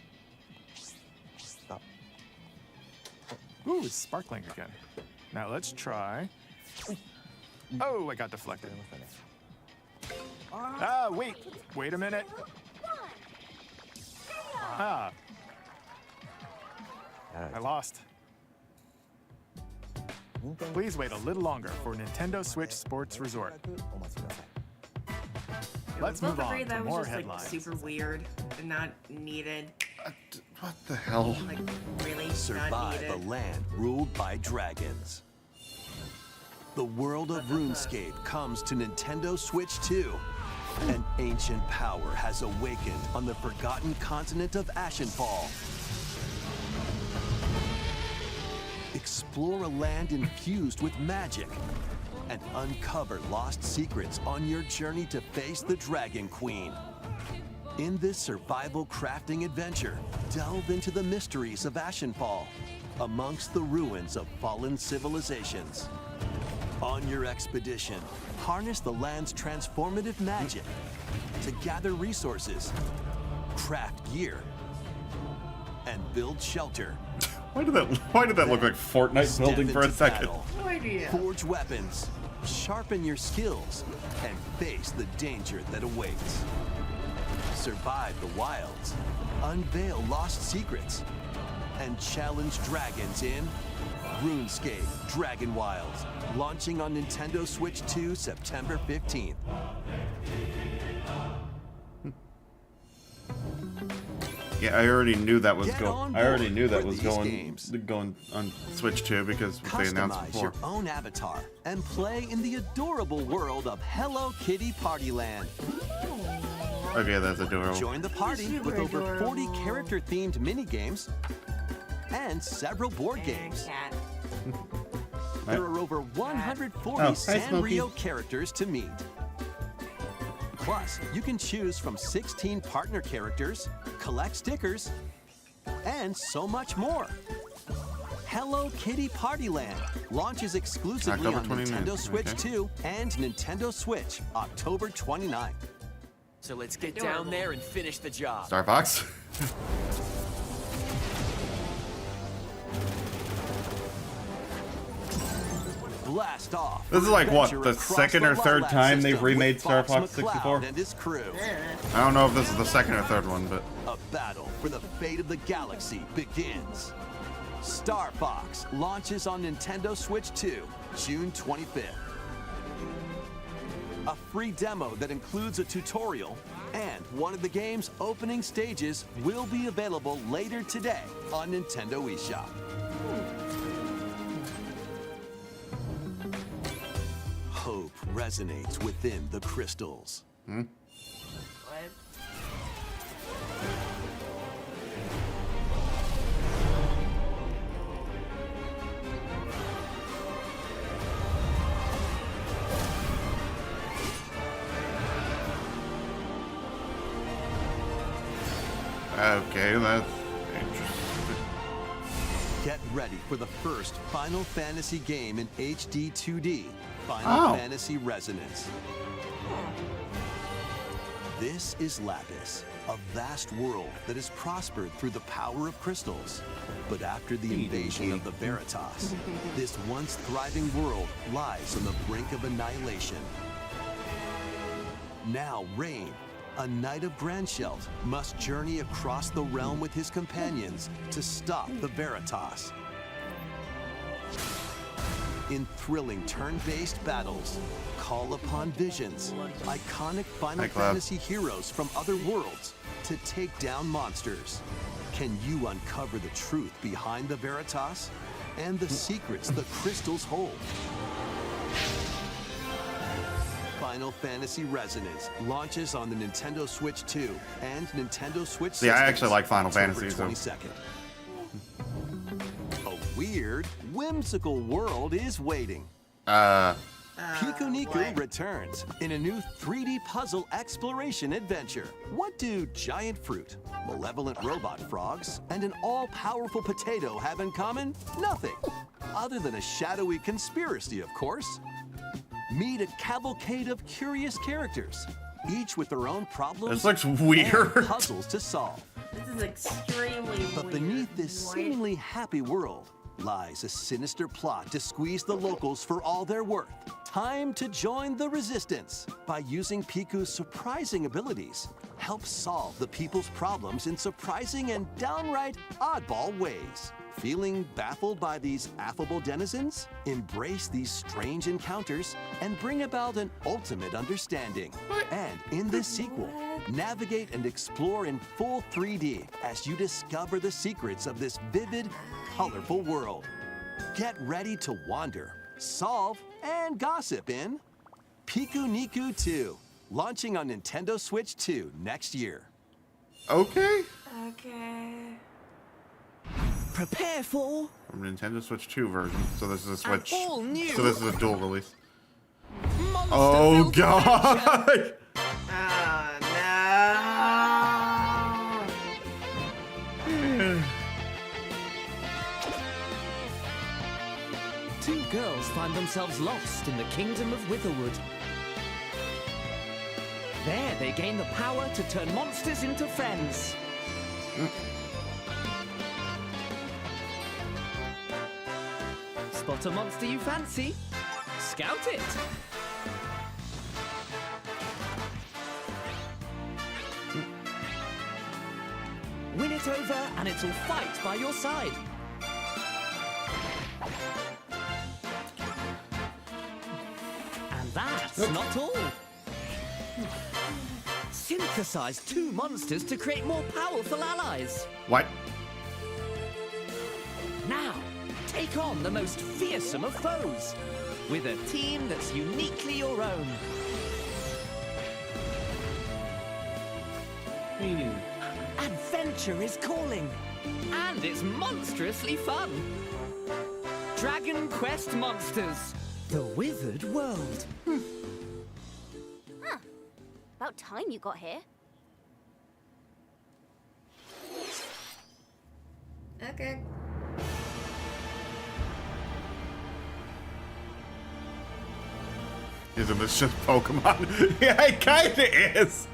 Ooh, it's sparkling again. Now let's try. Oh, I got deflected. Ah, wait a minute. Ah, I lost. Please wait a little longer for Nintendo Switch Sports Resort. Let's move on to that was more just headlines. like super weird and not needed. What the hell? Like really not Survive needed. a land ruled by dragons. The world of RuneScape comes to Nintendo Switch 2. An ancient power has awakened on the forgotten continent of Ashenfall. Explore a land infused with magic and uncover lost secrets on your journey to face the Dragon Queen. In this survival crafting adventure, delve into the mysteries of Ashenfall, amongst the ruins of fallen civilizations. On your expedition, harness the land's transformative magic to gather resources, craft gear, and build shelter. Why did that look like Fortnite Step building for a into second? battle, No idea. Forge weapons, sharpen your skills, and face the danger that awaits. Survive the wilds, unveil lost secrets, and challenge dragons in RuneScape Dragon Wilds, launching on Nintendo Switch 2 September 15th. Yeah, I already knew that was Get going. on I already board knew that for was these going games. going on Switch 2 because they announced Customize before. your own avatar and play in the adorable world of Hello Kitty Party Land. Okay, that's adorable. Join the party with over 40 character-themed mini-games and several board games. There are over 140 Oh, hi, Smokey. Sanrio characters to meet. Plus, you can choose from 16 partner characters, collect stickers, and so much more. Hello Kitty Party Land launches exclusively October on 29th, Nintendo Switch okay. 2 and Nintendo Switch, October 29th. So let's get down there and finish the job. Star Fox. Blast off. This is like what, Adventure the across second or the third Lilac time they've system remade with Star Fox Fox 64? McCloud and his crew. I don't know if this is the second or third one, but A battle for the fate of the galaxy begins. Star Fox launches on Nintendo Switch 2, June 25th. A free demo that includes a tutorial and one of the game's opening stages will be available later today on Nintendo eShop. Hope resonates within the crystals. What? okay, that's interesting. Get ready for the first Final Fantasy game in HD 2D, Final Oh. Fantasy Resonance. This is Lapis, a vast world that has prospered through the power of crystals. But after the invasion of the Veritas, this once thriving world lies on the brink of annihilation. Now Rain, a knight of Grandshelt, must journey across the realm with his companions to stop the Veritas. In thrilling turn-based battles, call upon visions, iconic Final Fantasy heroes from other worlds to take down monsters. Can you uncover the truth behind the Veritas and the secrets the crystals hold? Final Fantasy Resonance launches on the Nintendo Switch 2 and Nintendo Switch systems. Yeah, I actually like Final October Fantasy. 22nd. A weird, whimsical world is waiting. Piku Niku returns in a new 3D puzzle exploration adventure. What do giant fruit, malevolent robot frogs, and an all-powerful potato have in common? Nothing. Other than a shadowy conspiracy, of course. Meet a cavalcade of curious characters, each with their own problems This looks weird. and puzzles to solve. This is extremely But beneath this seemingly happy world lies a sinister plot to squeeze the locals for all they're worth. Time to join the resistance by using Piku's surprising abilities. Help solve the people's problems in surprising and downright oddball ways. Feeling baffled by these affable denizens? Embrace these strange encounters and bring about an ultimate understanding. And in this sequel, navigate and explore in full 3D as you discover the secrets of this vivid, colorful world. Get ready to wander, solve, and gossip in Piku Niku 2, launching on Nintendo Switch 2 next year. Okay. Okay. Prepare for From Nintendo Switch 2 version. So this is a Switch. all new So this is a dual release. Monster Oh god! Two girls find themselves lost in the kingdom of Witherwood. There, they gain the power to turn monsters into friends. Spot a monster you fancy? Scout it! Win it over and it'll fight by your side. And that's not all. Synthesize two monsters to create more powerful allies. What? Now, take on the most fearsome of foes with a team that's uniquely your own. Adventure is calling, and it's monstrously fun. Dragon Quest Monsters, the Withered World. Huh. About time you got here. Okay. Isn't this just Pokemon? Yeah, it kinda is.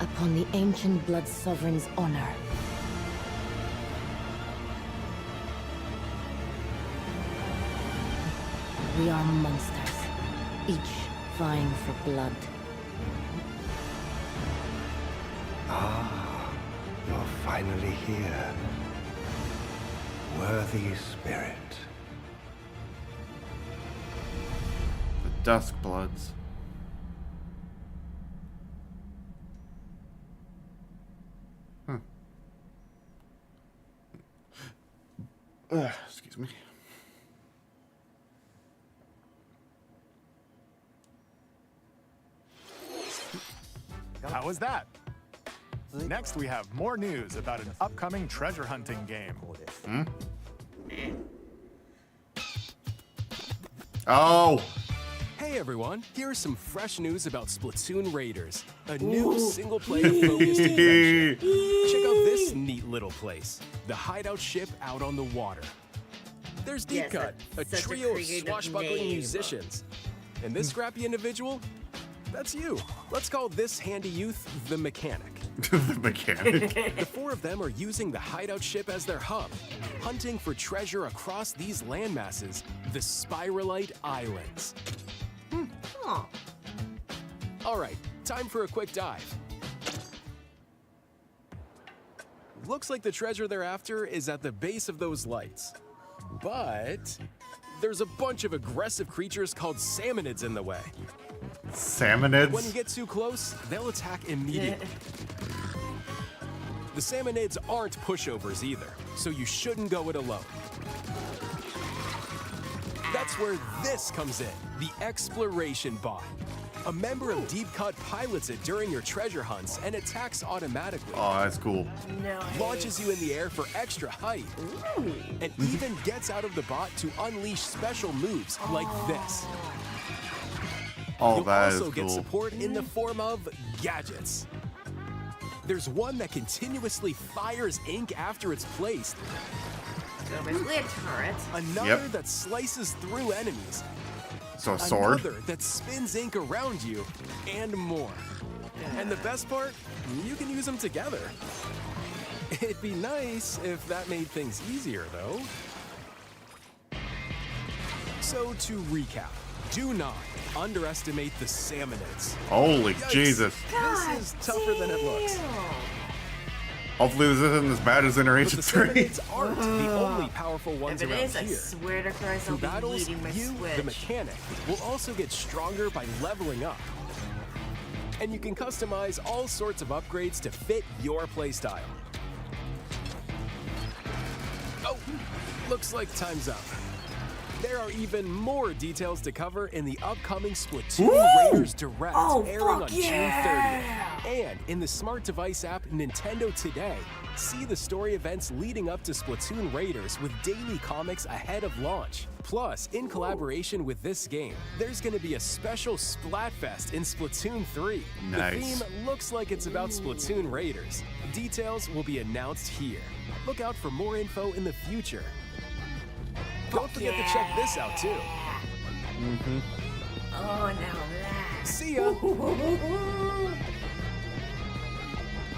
Upon the ancient blood sovereign's honor. We are monsters, each vying for blood. Ah, you're finally here. Worthy spirit. The Dusk Bloods. Excuse me. How was that? Next, we have more news about an upcoming treasure hunting game. Oh! Hey everyone, here is some fresh news about Splatoon Raiders, a new single-player focused adventure. Check out this neat little place, the hideout ship out on the water. There's Deep Yes, Cut, a that's such a trio of creative swashbuckling name. musicians. And this scrappy individual? That's you. Let's call this handy youth the Mechanic. The Mechanic. The four of them are using the hideout ship as their hub, hunting for treasure across these landmasses, the Spiralite Islands. Aw. All right, time for a quick dive. Looks like the treasure they're after is at the base of those lights. But there's a bunch of aggressive creatures called salmonids in the way. Salmonids? When you get too close, they'll attack immediately. The salmonids aren't pushovers either, so you shouldn't go it alone. That's where this comes in, the exploration bot. A member of Deep Cut pilots it during your treasure hunts and attacks automatically. Oh, that's cool. Launches you in the air for extra height. And even gets out of the bot to unleash special moves like this. Oh, You'll that is also get cool. support in the form of gadgets. There's one that continuously fires ink after it's placed. So basically a turret. Another that slices through enemies. So a sword? Another that spins ink around you, and more. And the best part, you can use them together. It'd be nice if that made things easier, though. So to recap, do not underestimate the salmonids. Holy Yikes. Jesus. This is tougher than it looks. Hopefully this isn't as bad as Inner But Agent the 3. salmonids aren't the only powerful ones If it around is, I here. swear to Christ, Through I'll be battles, eating my you, Switch. the mechanic, will also get stronger by leveling up. And you can customize all sorts of upgrades to fit your playstyle. Oh, looks like time's up. There are even more details to cover in the upcoming Splatoon Woo! Raiders Direct Oh, airing fuck on yeah! June 30th. And in the smart device app Nintendo Today, see the story events leading up to Splatoon Raiders with daily comics ahead of launch. Plus, in collaboration with this game, there's going to be a special Splatfest in Splatoon 3. Nice. The theme looks like it's about Splatoon Raiders. Details will be announced here. Look out for more info in the future. Don't forget to check this out too. Oh, now that. See ya.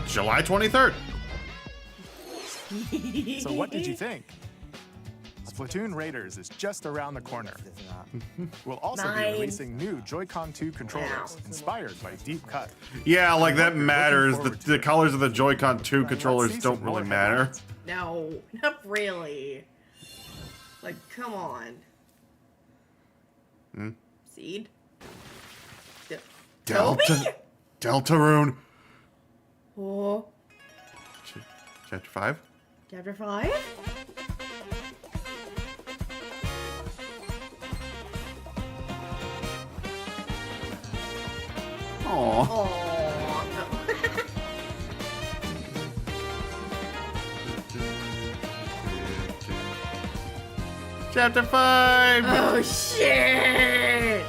July 23rd. So what did you think? Splatoon Raiders is just around the corner. We'll also be Mine. releasing new Joy-Con 2 controllers inspired by Deep Cut. Yeah, like that matters. forward The colors of the Joy-Con 2 controllers see don't some really more matter. headlines. No, not really. Like, come on. Hmm? Seed? Delta. Deltarune. Oh, Chapter 5? chapter 5? Aww. Oh, Chapter 5! oh shit!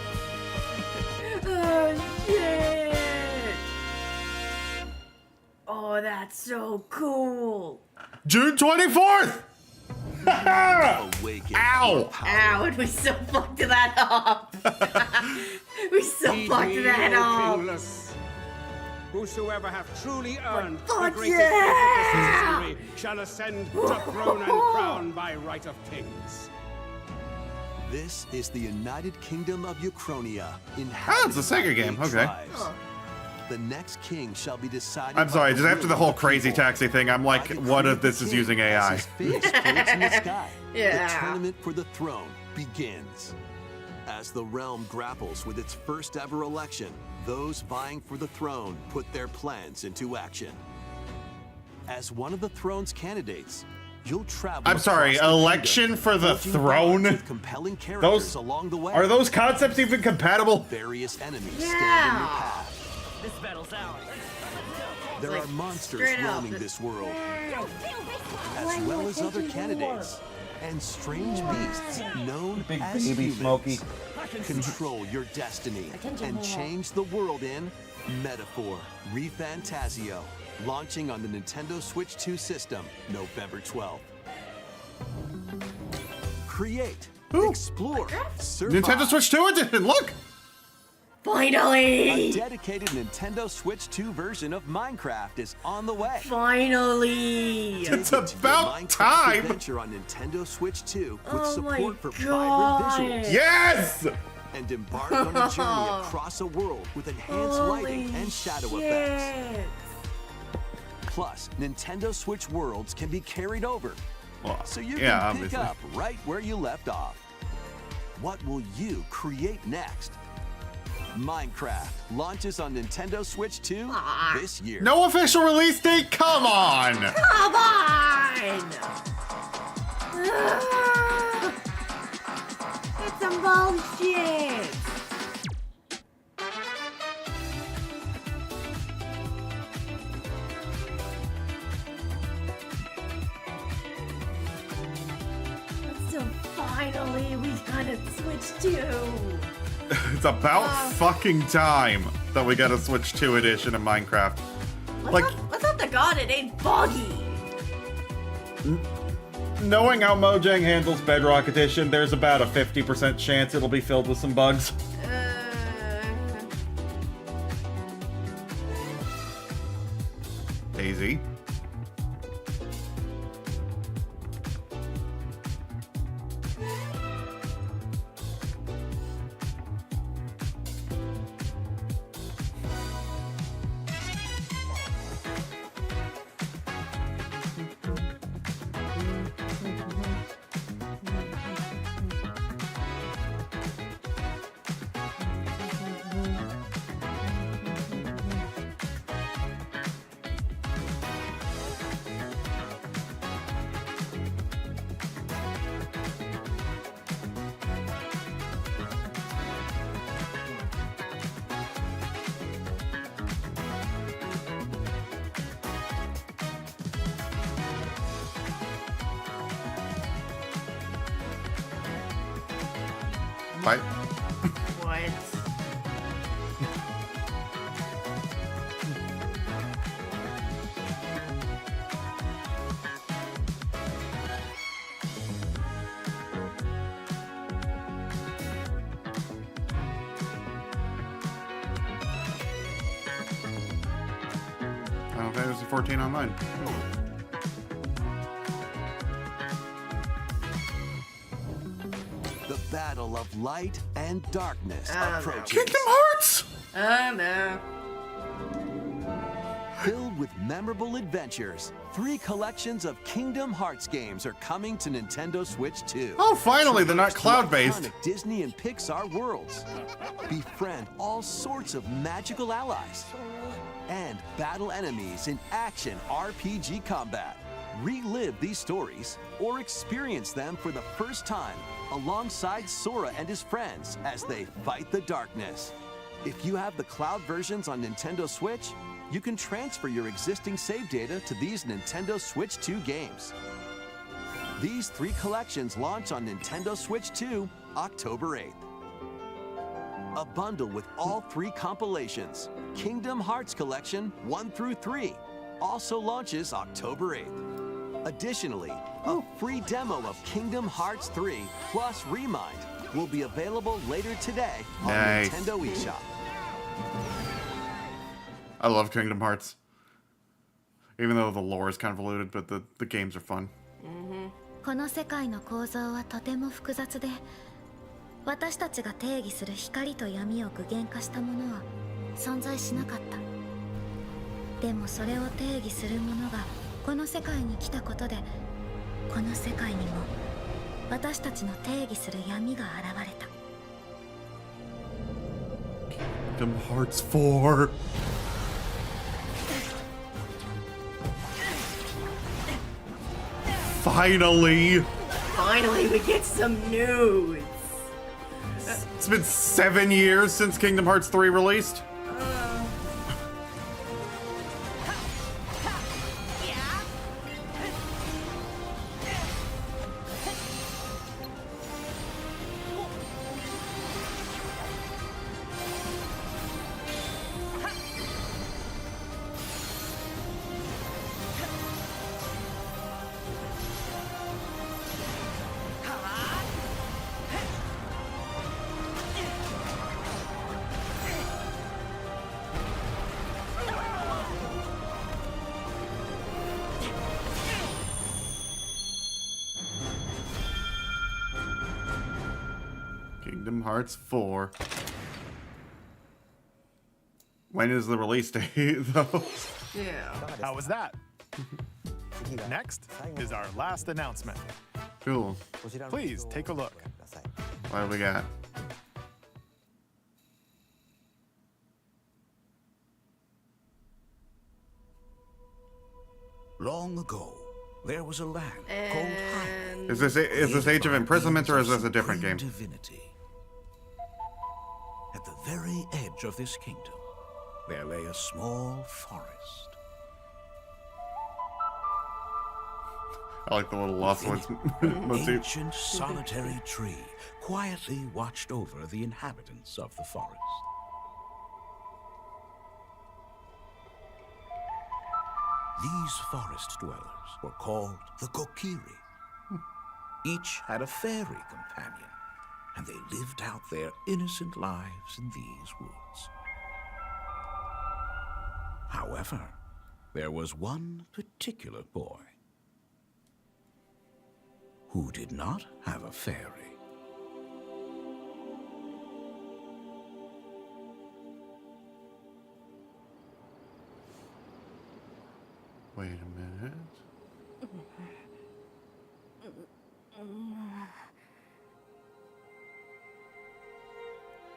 Oh shit! Oh, that's so cool! June 24th! Awaken. Ow! Ow, and we so fucked that up! We so fucked that up! Whosoever hath truly earned the fuck greatest yeah! victory shall ascend to throne and crown by right of kings. This is the United Kingdom of Uchronia. Oh, it's a Sega game. Okay. The next king shall be decided. I'm sorry, by just the after will the of whole the crazy people. taxi thing, I'm like, what if this is using AI? As his face floats in the sky, Yeah. the tournament for the throne begins. As the realm grapples with its first ever election, those vying for the throne put their plans into action. As one of the throne's candidates, you'll travel. I'm sorry, across the election kingdom, for the forging throne? bonds with compelling characters Those along the way. are those concepts even compatible? Various enemies stand in your Yeah! path. This battle's ours. There Like, are monsters straight up, roaming the- this world, as well as other candidates and strange beasts known as humans. Control your destiny and change the world in Metaphor ReFantazio, launching on the Nintendo Switch 2 system November 12th. create, explore, survive. Nintendo Switch 2 edition, look! Finally! A dedicated Nintendo Switch 2 version of Minecraft is on the way. Finally! It's about time! Adventure on Nintendo Switch 2 with Oh support for God. vibrant visuals. Yes! And embark on a journey across a world with enhanced lighting and shadow effects. Plus, Nintendo Switch worlds can be carried over, so you can pick up right where you left off. What will you create next? Minecraft launches on Nintendo Switch 2 this year. No official release date? Come on! Come on! It's some bullshit! So finally, we got a Switch 2! It's about fucking time that we got a Switch 2 edition of Minecraft. Let's not the god, it ain't buggy! Knowing how Mojang handles Bedrock Edition, there's about a 50% chance it'll be filled with some bugs. Daisy. What? What? Final Fantasy 14 Online. The battle of light and darkness approaches. Kingdom Hearts! No. Filled with memorable adventures, 3 collections of Kingdom Hearts games are coming to Nintendo Switch 2. Oh, finally, they're not cloud-based. Iconic Disney and Pixar worlds. Befriend all sorts of magical allies. And battle enemies in action RPG combat. Relive these stories or experience them for the first time alongside Sora and his friends as they fight the darkness. If you have the cloud versions on Nintendo Switch, you can transfer your existing save data to these Nintendo Switch 2 games. These 3 collections launch on Nintendo Switch 2 October 8th. A bundle with all 3 compilations, Kingdom Hearts Collection 1 through 3, also launches October 8th. Additionally, a free demo of Kingdom Hearts 3 plus Remind will be available later today on Nintendo eShop. I love Kingdom Hearts. Even though the lore is convoluted, but the games are fun. この世界の構造はとても複雑で、私たちが定義する光と闇を具現化したものは存在しなかった。でもそれを定義するものがこの世界に来たことで、この世界にも私たちの定義する闇が現れた。Kingdom Hearts 4. Finally! Finally, we get some news! It's been 7 years since Kingdom Hearts 3 released. Kingdom Hearts 4. When is the release date, though? Yeah. How was that? Next is our last announcement. Cool. Please take a look. What have we got? Long ago, there was a land called Hyrule. Is this Age of Imprisonment or is this a different game? Divinity. At the very edge of this kingdom, there lay a small forest. I like the little Lost Woods An motif. ancient solitary tree quietly watched over the inhabitants of the forest. These forest dwellers were called the Kokiri. Each had a fairy companion, and they lived out their innocent lives in these woods. However, there was one particular boy who did not have a fairy. Wait a minute.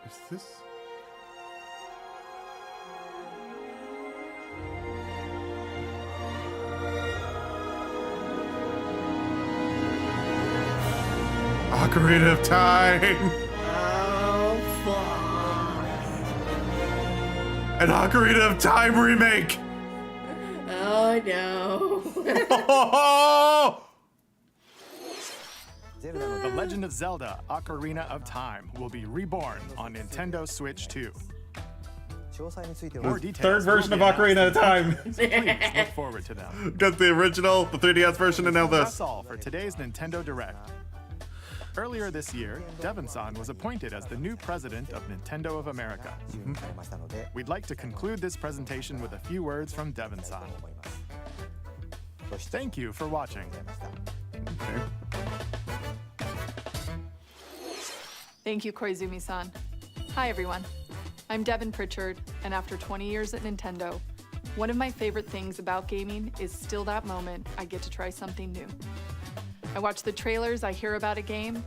Is this? Ocarina of Time! Oh, fuck. An Ocarina of Time remake! Oh, no. The Legend of Zelda: Ocarina of Time will be reborn on Nintendo Switch 2. More details Third version will of be Ocarina of announced Time. in Please look forward to them. Got the original, the 3DS version, and now That's this. all for today's Nintendo Direct. Earlier this year, Devon-san was appointed as the new president of Nintendo of America. We'd like to conclude this presentation with a few words from Devon-san. Thank you for watching. Thank you, Koizumi-san. Hi, everyone. I'm Devin Pritchard, and after 20 years at Nintendo, one of my favorite things about gaming is still that moment I get to try something new. I watch the trailers, I hear about a game,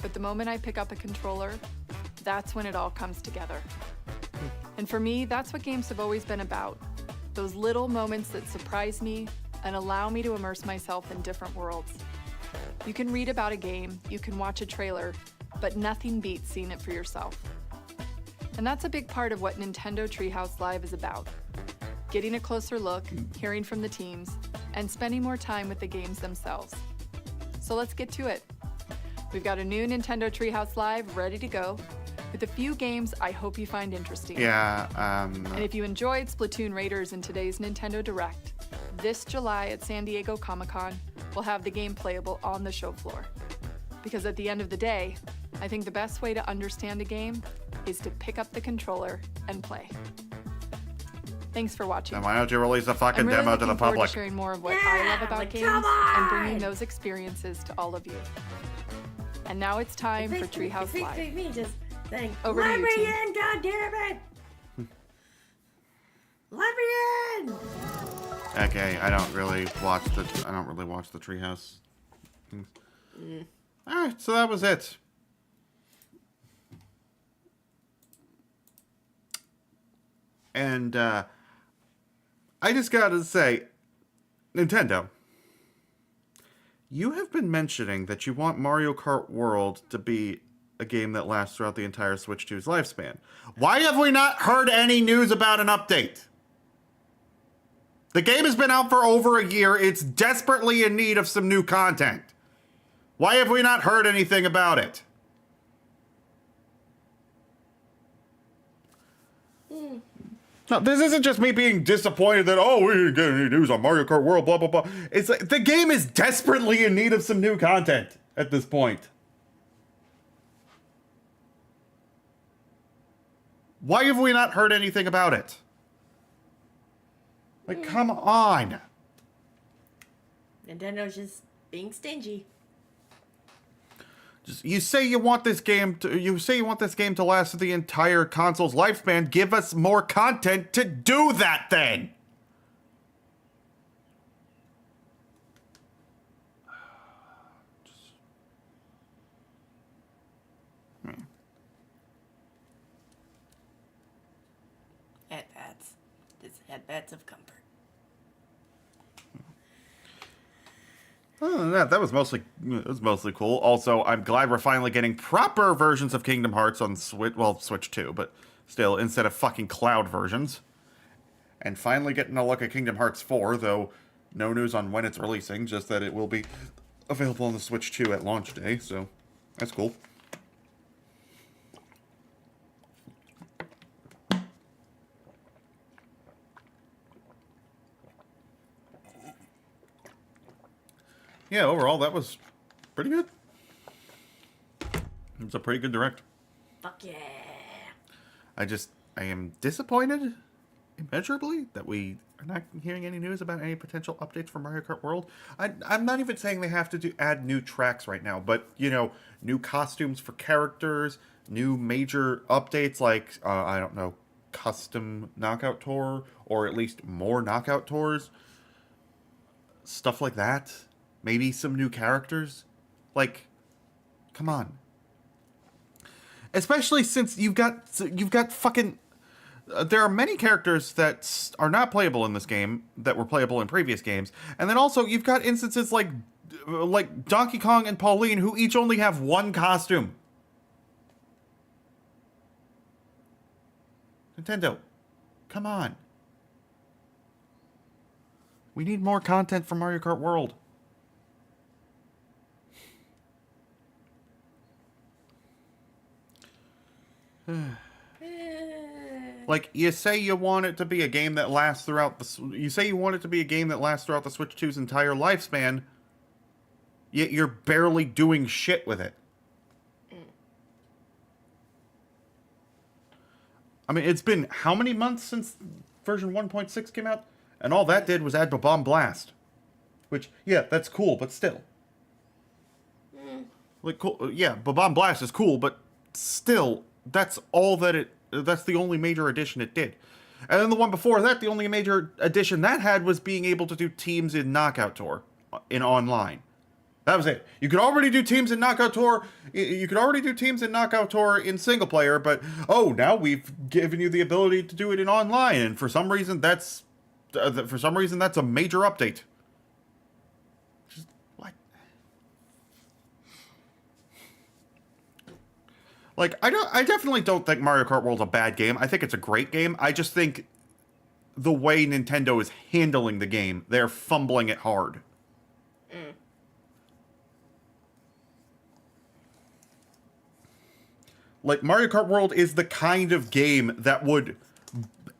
but the moment I pick up a controller, that's when it all comes together. And for me, that's what games have always been about. Those little moments that surprise me and allow me to immerse myself in different worlds. You can read about a game, you can watch a trailer, but nothing beats seeing it for yourself. And that's a big part of what Nintendo Treehouse Live is about. Getting a closer look, hearing from the teams, and spending more time with the games themselves. So let's get to it. We've got a new Nintendo Treehouse Live ready to go, with a few games I hope you find interesting. Yeah, And if you enjoyed Splatoon Raiders in today's Nintendo Direct, this July at San Diego Comic-Con, we'll have the game playable on the show floor. Because at the end of the day, I think the best way to understand a game is to pick up the controller and play. Thanks for watching. Then why don't you release a fucking I'm really demo to the looking forward public? to sharing more of what I love about like, games come and bringing on! those experiences to all of you. And now it's time for Treehouse Live. Me just think, Over to let you, me team. in, goddammit! Let me in! Okay, I don't really watch the Treehouse things. All right, so that was it. And I just gotta say, Nintendo, you have been mentioning that you want Mario Kart World to be a game that lasts throughout the entire Switch 2's lifespan. Why have we not heard any news about an update? The game has been out for over a year. It's desperately in need of some new content. Why have we not heard anything about it? No, this isn't just me being disappointed that, oh, we didn't get any news on Mario Kart World, blah, blah, blah. It's like, the game is desperately in need of some new content at this point. Why have we not heard anything about it? Like, come on. Nintendo's just being stingy. You say you want this game to last through the entire console's lifespan. Give us more content to do that then. Headbats. Just headbats of comfort. Other than that was mostly cool. Also, I'm glad we're finally getting proper versions of Kingdom Hearts on Switch. Well, Switch 2, but still, instead of fucking cloud versions. And finally getting a look at Kingdom Hearts 4, though no news on when it's releasing, just that it will be available on the Switch 2 at launch day, so that's cool. Yeah, overall, that was pretty good. It was a pretty good direct. Fuck yeah. I am disappointed, immeasurably, that we are not hearing any news about any potential updates for Mario Kart World. I'm not even saying they have to add new tracks right now, but, you know, new costumes for characters, new major updates like, I don't know, custom knockout tour, or at least more knockout tours. Stuff like that. Maybe some new characters. Like, come on. Especially since you've got fucking... there are many characters that are not playable in this game that were playable in previous games. And then also, you've got instances like Donkey Kong and Pauline, who each only have one costume. Nintendo, come on. We need more content from Mario Kart World. Like, you say you want it to be a game that lasts throughout the Switch 2's entire lifespan, yet you're barely doing shit with it. I mean, it's been how many months since version 1.6 came out? And all that did was add Bomb Blast. Which, yeah, that's cool, but still. Like, cool, yeah, Bomb Blast is cool, but still, that's the only major addition it did. And then the one before that, the only major addition that had was being able to do teams in Knockout Tour in online. That was it. You could already do teams in Knockout Tour. You could already do teams in Knockout Tour in single player, but now we've given you the ability to do it in online, and for some reason that's a major update. Just what? Like, I definitely don't think Mario Kart World's a bad game. I think it's a great game. I just think the way Nintendo is handling the game, they're fumbling it hard. Like, Mario Kart World is the kind of game that would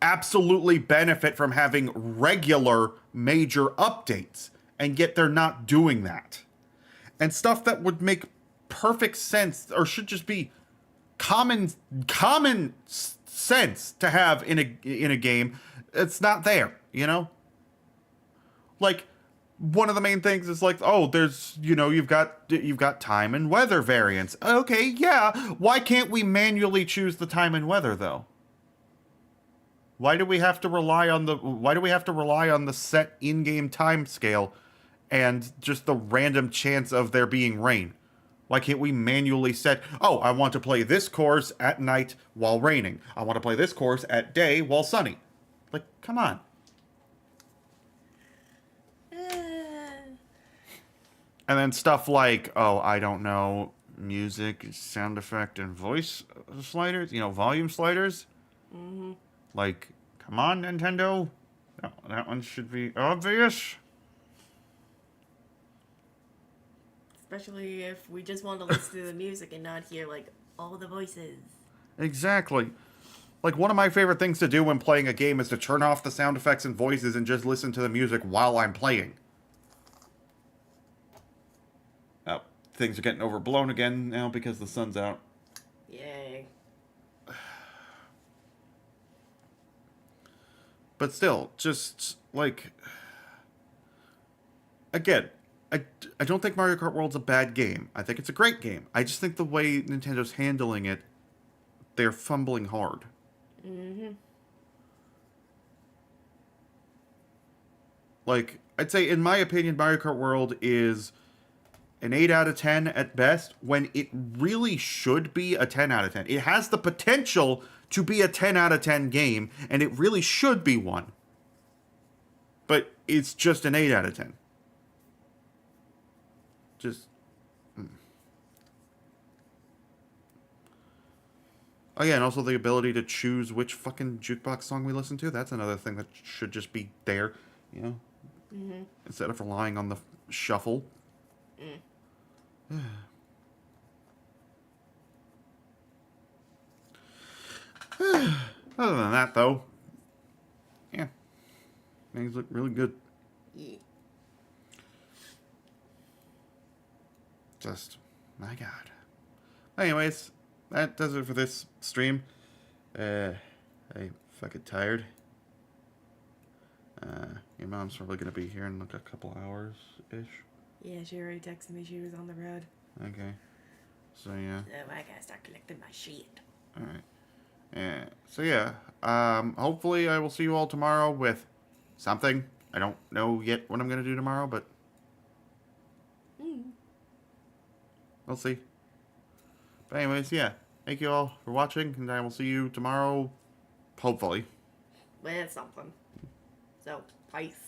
absolutely benefit from having regular major updates, and yet they're not doing that. And stuff that would make perfect sense, or should just be common sense to have in a game, it's not there, you know? Like, one of the main things is like, there's, you've got time and weather variants. Okay, yeah. Why can't we manually choose the time and weather though? Why do we have to rely on the set in-game time scale and just the random chance of there being rain? Why can't we manually set, I want to play this course at night while raining. I want to play this course at day while sunny. Like, come on. And then stuff like, I don't know, music, sound effect, and voice sliders, volume sliders. Mm-hmm. Like, come on, Nintendo. That one should be obvious. Especially if we just want to listen to the music and not hear, like, all the voices. Exactly. Like, one of my favorite things to do when playing a game is to turn off the sound effects and voices and just listen to the music while I'm playing. Oh, things are getting overblown again now because the sun's out. Yay. But still, just, like... Again, I don't think Mario Kart World's a bad game. I think it's a great game. I just think the way Nintendo's handling it, they're fumbling hard. Mm-hmm. Like, I'd say, in my opinion, Mario Kart World is an 8 out of 10 at best, when it really should be a 10 out of 10. It has the potential to be a 10 out of 10 game, and it really should be one. But it's just an 8 out of 10. Just... Oh yeah, and also the ability to choose which fucking jukebox song we listen to. That's another thing that should just be there, you know? Mm-hmm. Instead of relying on the shuffle. Mm. Other than that, though, yeah, things look really good. Yeah. Just, my God. Anyways, that does it for this stream. I'm fucking tired. Your mom's probably gonna be here in like a couple hours-ish. Yeah, she already texted me she was on the road. Okay. So, yeah. So I gotta start collecting my shit. Alright. Yeah. So, yeah. Hopefully I will see you all tomorrow with something. I don't know yet what I'm gonna do tomorrow, but we'll see. But anyways, yeah. Thank you all for watching, and I will see you tomorrow, hopefully. With something. So, peace.